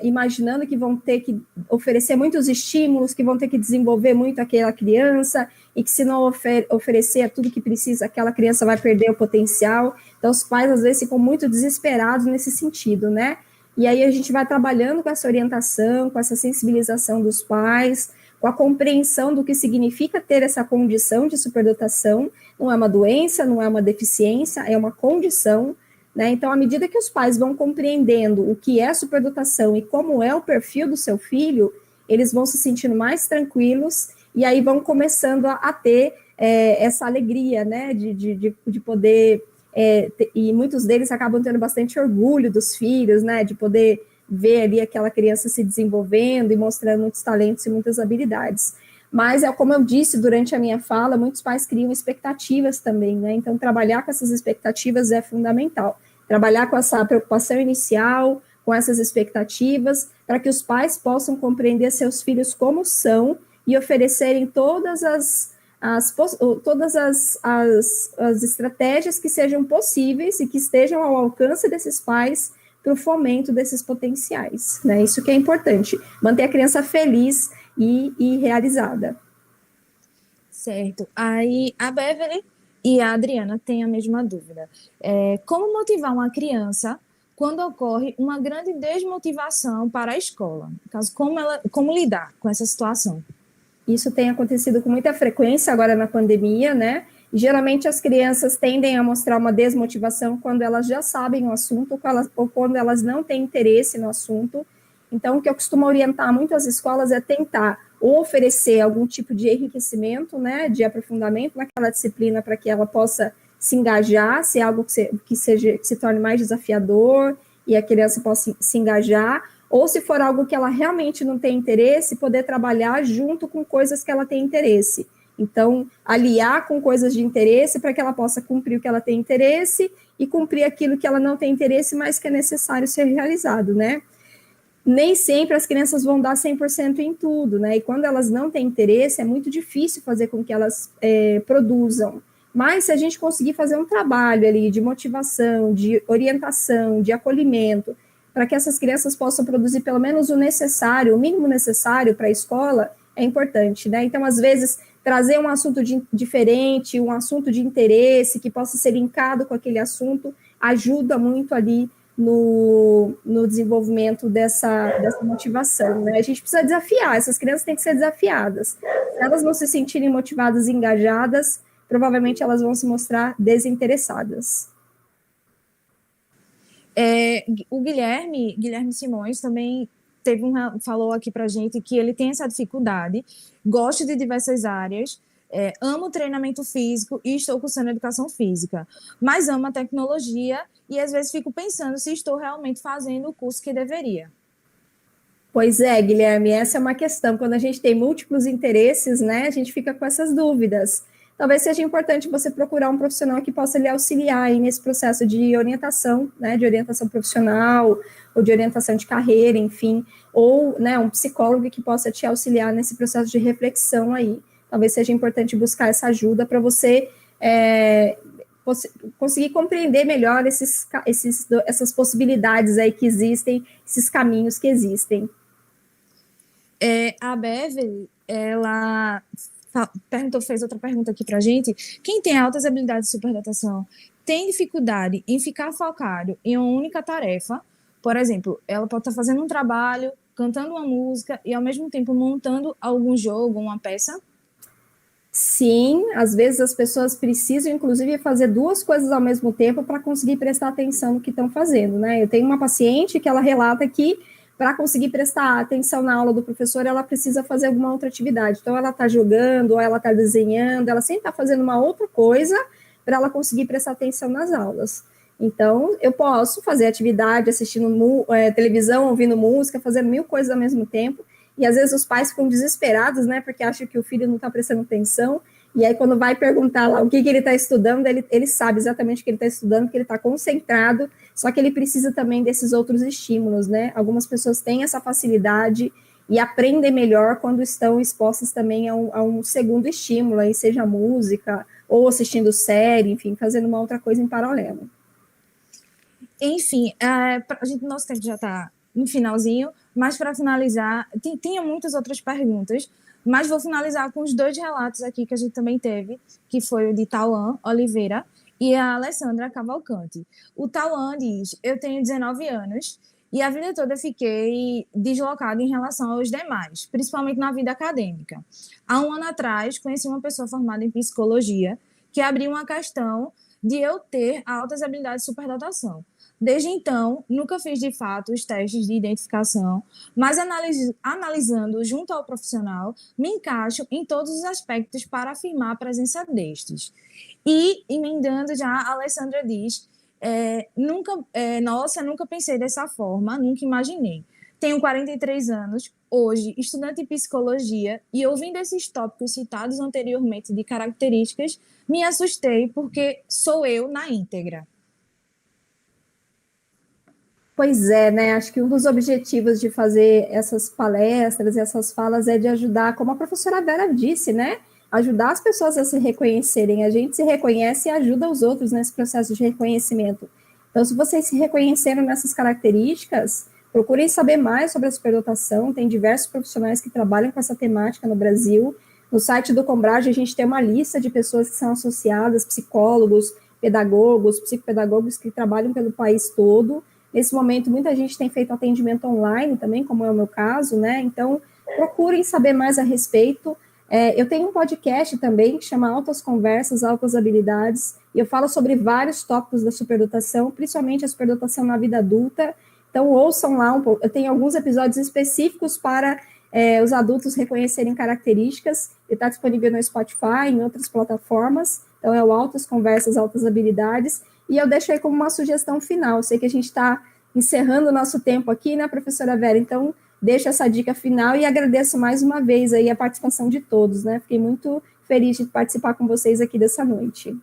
imaginando que vão ter que oferecer muitos estímulos, que vão ter que desenvolver muito aquela criança, e que se não oferecer tudo que precisa, aquela criança vai perder o potencial. Então, os pais, às vezes, ficam muito desesperados nesse sentido, né? E aí a gente vai trabalhando com essa orientação, com essa sensibilização dos pais, com a compreensão do que significa ter essa condição de superdotação. Não é uma doença, não é uma deficiência, é uma condição, né? Então, à medida que os pais vão compreendendo o que é superdotação e como é o perfil do seu filho, eles vão se sentindo mais tranquilos e aí vão começando a ter essa alegria, né, de poder, e muitos deles acabam tendo bastante orgulho dos filhos, né, de poder ver ali aquela criança se desenvolvendo e mostrando muitos talentos e muitas habilidades. Mas, como eu disse durante a minha fala, muitos pais criam expectativas também, né? Então, trabalhar com essas expectativas é fundamental. Trabalhar com essa preocupação inicial, com essas expectativas, para que os pais possam compreender seus filhos como são e oferecerem todas as estratégias que sejam possíveis e que estejam ao alcance desses pais para o fomento desses potenciais, né? Isso que é importante, manter a criança feliz e realizada.
Certo. Aí a Beverly e a Adriana têm a mesma dúvida. Como motivar uma criança quando ocorre uma grande desmotivação para a escola? No caso, como lidar com essa situação?
Isso tem acontecido com muita frequência agora na pandemia, né? E, geralmente as crianças tendem a mostrar uma desmotivação quando elas já sabem o assunto ou quando elas não têm interesse no assunto. Então, o que eu costumo orientar muito as escolas é tentar ou oferecer algum tipo de enriquecimento, né, de aprofundamento naquela disciplina para que ela possa se engajar, se é algo que se torne mais desafiador e a criança possa se engajar, ou se for algo que ela realmente não tem interesse, poder trabalhar junto com coisas que ela tem interesse. Então, aliar com coisas de interesse para que ela possa cumprir o que ela tem interesse e cumprir aquilo que ela não tem interesse, mas que é necessário ser realizado, né? Nem sempre as crianças vão dar 100% em tudo, né? E quando elas não têm interesse, é muito difícil fazer com que elas produzam. Mas se a gente conseguir fazer um trabalho ali de motivação, de orientação, de acolhimento, para que essas crianças possam produzir pelo menos o necessário, o mínimo necessário para a escola, é importante, né? Então, às vezes, trazer um assunto diferente, um assunto de interesse, que possa ser linkado com aquele assunto, ajuda muito ali no desenvolvimento dessa motivação, né? A gente precisa desafiar, essas crianças têm que ser desafiadas. Se elas não se sentirem motivadas e engajadas, provavelmente elas vão se mostrar desinteressadas.
O Guilherme Simões também falou aqui para a gente que ele tem essa dificuldade, gosta de diversas áreas, amo treinamento físico e estou cursando educação física, mas amo a tecnologia e às vezes fico pensando se estou realmente fazendo o curso que deveria.
Pois é, Guilherme, essa é uma questão. Quando a gente tem múltiplos interesses, né, a gente fica com essas dúvidas. Talvez seja importante você procurar um profissional que possa lhe auxiliar aí nesse processo de orientação, né, de orientação profissional, ou de orientação de carreira, enfim, ou, né, um psicólogo que possa te auxiliar nesse processo de reflexão aí. Talvez seja importante buscar essa ajuda para você conseguir compreender melhor essas possibilidades aí que existem, esses caminhos que existem.
A Beverly, ela fez outra pergunta aqui para a gente. Quem tem altas habilidades de superdotação tem dificuldade em ficar focado em uma única tarefa? Por exemplo, ela pode estar fazendo um trabalho, cantando uma música e, ao mesmo tempo, montando algum jogo, uma peça?
Sim, às vezes as pessoas precisam, inclusive, fazer duas coisas ao mesmo tempo para conseguir prestar atenção no que estão fazendo, né? Eu tenho uma paciente que ela relata que, para conseguir prestar atenção na aula do professor, ela precisa fazer alguma outra atividade. Então, ela está jogando, ou ela está desenhando, ela sempre está fazendo uma outra coisa para ela conseguir prestar atenção nas aulas. Então, eu posso fazer atividade, assistindo televisão, ouvindo música, fazendo mil coisas ao mesmo tempo, e às vezes os pais ficam desesperados, né, porque acham que o filho não está prestando atenção, e aí quando vai perguntar lá o que ele está estudando, ele sabe exatamente o que ele está estudando, porque ele está concentrado, só que ele precisa também desses outros estímulos, né? Algumas pessoas têm essa facilidade e aprendem melhor quando estão expostas também a um segundo estímulo, aí seja música, ou assistindo série, enfim, fazendo uma outra coisa em paralelo.
Enfim, nosso tempo já está no finalzinho, mas para finalizar, tinha muitas outras perguntas, mas vou finalizar com os dois relatos aqui que a gente também teve, que foi o de Tauan Oliveira e a Alessandra Cavalcante. O Tauan diz: eu tenho 19 anos e a vida toda fiquei deslocada em relação aos demais, principalmente na vida acadêmica. Há um ano atrás, conheci uma pessoa formada em psicologia que abriu uma questão de eu ter altas habilidades de superdotação. Desde então, nunca fiz de fato os testes de identificação, mas analisando junto ao profissional, me encaixo em todos os aspectos para afirmar a presença destes. E, emendando já, a Alessandra diz: nunca pensei dessa forma, nunca imaginei. Tenho 43 anos, hoje estudante de psicologia, e ouvindo esses tópicos citados anteriormente de características, me assustei porque sou eu na íntegra.
Pois é, né? Acho que um dos objetivos de fazer essas palestras, essas falas, é de ajudar, como a professora Vera disse, né? Ajudar as pessoas a se reconhecerem. A gente se reconhece e ajuda os outros nesse processo de reconhecimento. Então, se vocês se reconheceram nessas características, procurem saber mais sobre a superdotação. Tem diversos profissionais que trabalham com essa temática no Brasil. No site do Combrage, a gente tem uma lista de pessoas que são associadas, psicólogos, pedagogos, psicopedagogos que trabalham pelo país todo. Nesse momento, muita gente tem feito atendimento online também, como é o meu caso, né? Então, procurem saber mais a respeito. Eu tenho um podcast também que chama Altas Conversas, Altas Habilidades, e eu falo sobre vários tópicos da superdotação, principalmente a superdotação na vida adulta. Então, ouçam lá um pouco. Eu tenho alguns episódios específicos para os adultos reconhecerem características, e está disponível no Spotify, em outras plataformas. Então, é o Altas Conversas, Altas Habilidades. E eu deixo aí como uma sugestão final. Eu sei que a gente está encerrando o nosso tempo aqui, né, professora Vera? Então, deixo essa dica final e agradeço mais uma vez aí a participação de todos, né? Fiquei muito feliz de participar com vocês aqui dessa noite.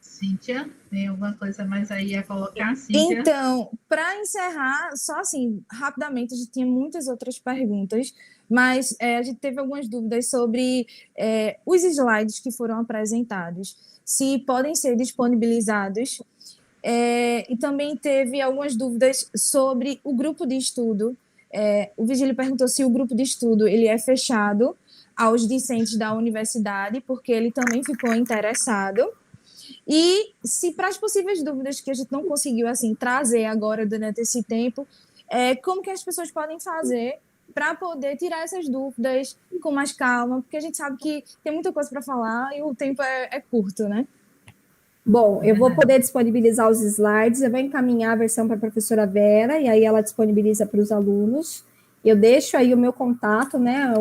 Cíntia, tem alguma coisa mais aí a colocar, Cíntia?
Então, para encerrar, só assim, rapidamente, a gente tinha muitas outras perguntas, mas a gente teve algumas dúvidas sobre os slides que foram apresentados, se podem ser disponibilizados, e também teve algumas dúvidas sobre o grupo de estudo. O Vigílio perguntou se o grupo de estudo ele é fechado aos discentes da universidade, porque ele também ficou interessado. E se para as possíveis dúvidas que a gente não conseguiu assim trazer agora durante esse tempo, como que as pessoas podem fazer para poder tirar essas dúvidas com mais calma, porque a gente sabe que tem muita coisa para falar e o tempo é curto, né?
Bom, eu vou poder disponibilizar os slides, eu vou encaminhar a versão para a professora Vera, e aí ela disponibiliza para os alunos. Eu deixo aí o meu contato, né,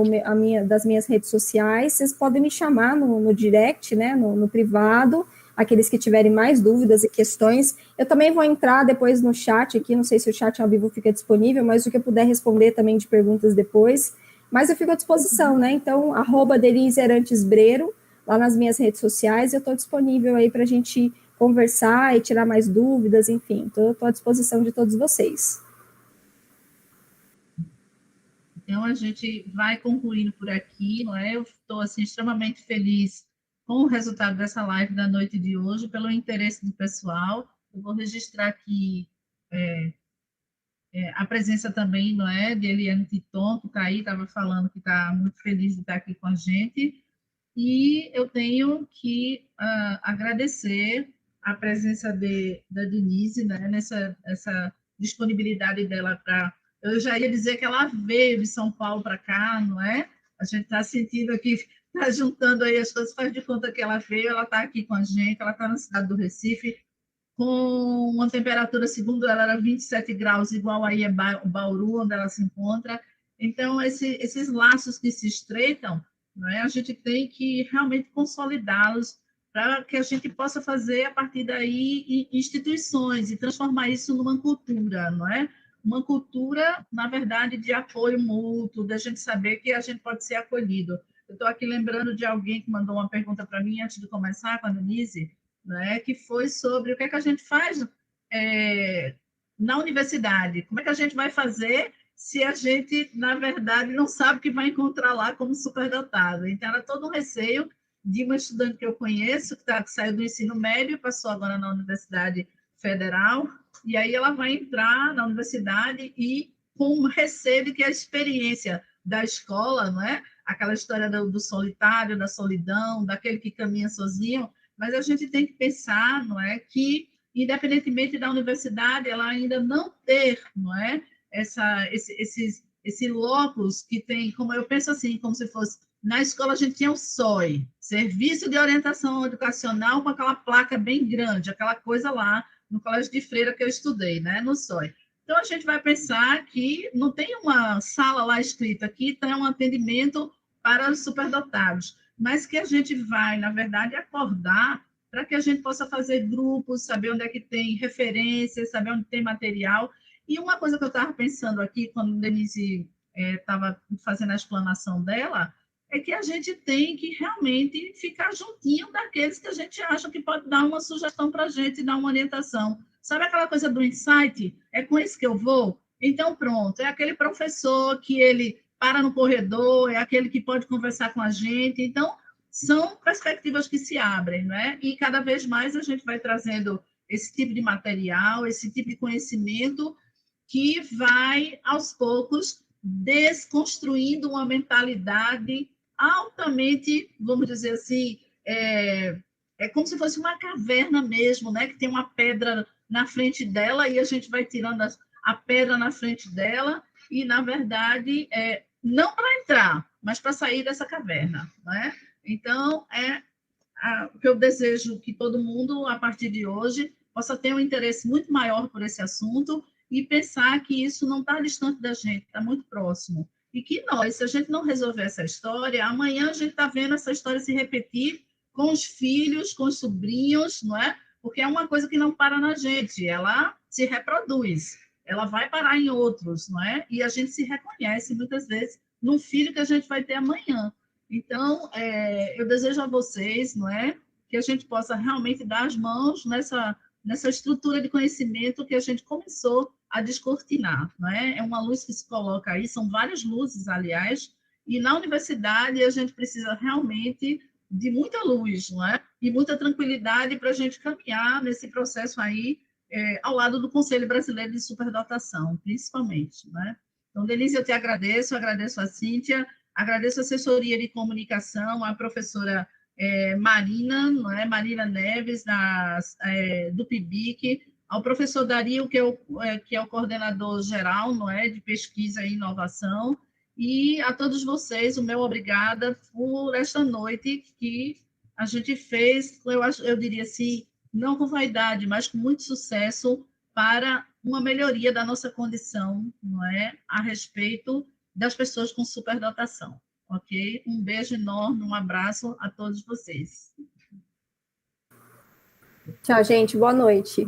das minhas redes sociais, vocês podem me chamar no direct, né, no privado, aqueles que tiverem mais dúvidas e questões. Eu também vou entrar depois no chat aqui, não sei se o chat ao vivo fica disponível, mas o que eu puder responder também de perguntas depois. Mas eu fico à disposição, né? Então, @DeniseArantesBreiro, lá nas minhas redes sociais, eu estou disponível aí para a gente conversar e tirar mais dúvidas, enfim, estou à disposição de todos vocês.
Então, a gente vai concluindo por aqui, não é? Eu estou, assim, extremamente feliz com o resultado dessa live da noite de hoje, pelo interesse do pessoal. Eu vou registrar aqui a presença também, não é, de Eliane Titon, que está aí, estava falando que está muito feliz de estar aqui com a gente. E eu tenho que agradecer a presença da Denise, né, essa disponibilidade dela para... Eu já ia dizer que ela veio de São Paulo para cá, não é? A gente está sentindo aqui, está juntando aí as coisas, faz de conta que ela veio, ela está aqui com a gente, ela está na cidade do Recife, com uma temperatura, segundo ela, era 27 graus, igual aí é Bauru, onde ela se encontra. Então, esses laços que se estreitam, não é? A gente tem que realmente consolidá-los para que a gente possa fazer, a partir daí, instituições e transformar isso numa cultura, não é? Uma cultura, na verdade, de apoio mútuo, da gente saber que a gente pode ser acolhido. Eu estou aqui lembrando de alguém que mandou uma pergunta para mim antes de começar com a Denise, né, que foi sobre o que é que a gente faz na universidade. Como é que a gente vai fazer se a gente, na verdade, não sabe o que vai encontrar lá como superdotado? Então, era todo um receio de uma estudante que eu conheço, que saiu do ensino médio, passou agora na Universidade Federal, e aí ela vai entrar na universidade e com receio de que a experiência da escola, não é? Aquela história do solitário, da solidão, daquele que caminha sozinho, mas a gente tem que pensar, não é, que independentemente da universidade, ela ainda não ter, não é, esse locus que tem, como eu penso assim, como se fosse na escola a gente tinha o SOI, Serviço de Orientação Educacional, com aquela placa bem grande, aquela coisa lá no Colégio de Freira que eu estudei, né, no SOI. Então, a gente vai pensar que não tem uma sala lá escrita aqui, tem um atendimento para os superdotados, mas que a gente vai, na verdade, acordar para que a gente possa fazer grupos, saber onde é que tem referências, saber onde tem material. E uma coisa que eu estava pensando aqui, quando a Denise estava fazendo a explanação dela, é que a gente tem que realmente ficar juntinho daqueles que a gente acha que pode dar uma sugestão para a gente, dar uma orientação. Sabe aquela coisa do insight? É com esse que eu vou? Então, pronto, é aquele professor que ele para no corredor, é aquele que pode conversar com a gente. Então, são perspectivas que se abrem, né? E cada vez mais a gente vai trazendo esse tipo de material, esse tipo de conhecimento que vai, aos poucos, desconstruindo uma mentalidade altamente, vamos dizer assim, é como se fosse uma caverna mesmo, né? Que tem uma pedra na frente dela e a gente vai tirando a pedra na frente dela e, na verdade, não para entrar, mas para sair dessa caverna, né? Então, o que eu desejo que todo mundo, a partir de hoje, possa ter um interesse muito maior por esse assunto e pensar que isso não está distante da gente, está muito próximo. E que nós, se a gente não resolver essa história, amanhã a gente está vendo essa história se repetir com os filhos, com os sobrinhos, não é? Porque é uma coisa que não para na gente, ela se reproduz, ela vai parar em outros, não é? E a gente se reconhece muitas vezes num filho que a gente vai ter amanhã. Então, eu desejo a vocês, não é, que a gente possa realmente dar as mãos nessa estrutura de conhecimento que a gente começou a descortinar, não é? É uma luz que se coloca aí, são várias luzes, aliás, e na universidade a gente precisa realmente de muita luz, não é? E muita tranquilidade para a gente caminhar nesse processo aí, ao lado do Conselho Brasileiro de Superdotação, principalmente, não é? Então, Denise, eu te agradeço a Cíntia, agradeço a assessoria de comunicação, a professora Marina, não é? Marina Neves, do PIBIC, ao professor Dario, que é o coordenador geral, não é? De pesquisa e inovação, e a todos vocês, o meu obrigada por esta noite que a gente fez, eu diria assim, não com vaidade, mas com muito sucesso para uma melhoria da nossa condição, não é? A respeito das pessoas com superdotação, ok? Um beijo enorme, um abraço a todos vocês.
Tchau, gente. Boa noite.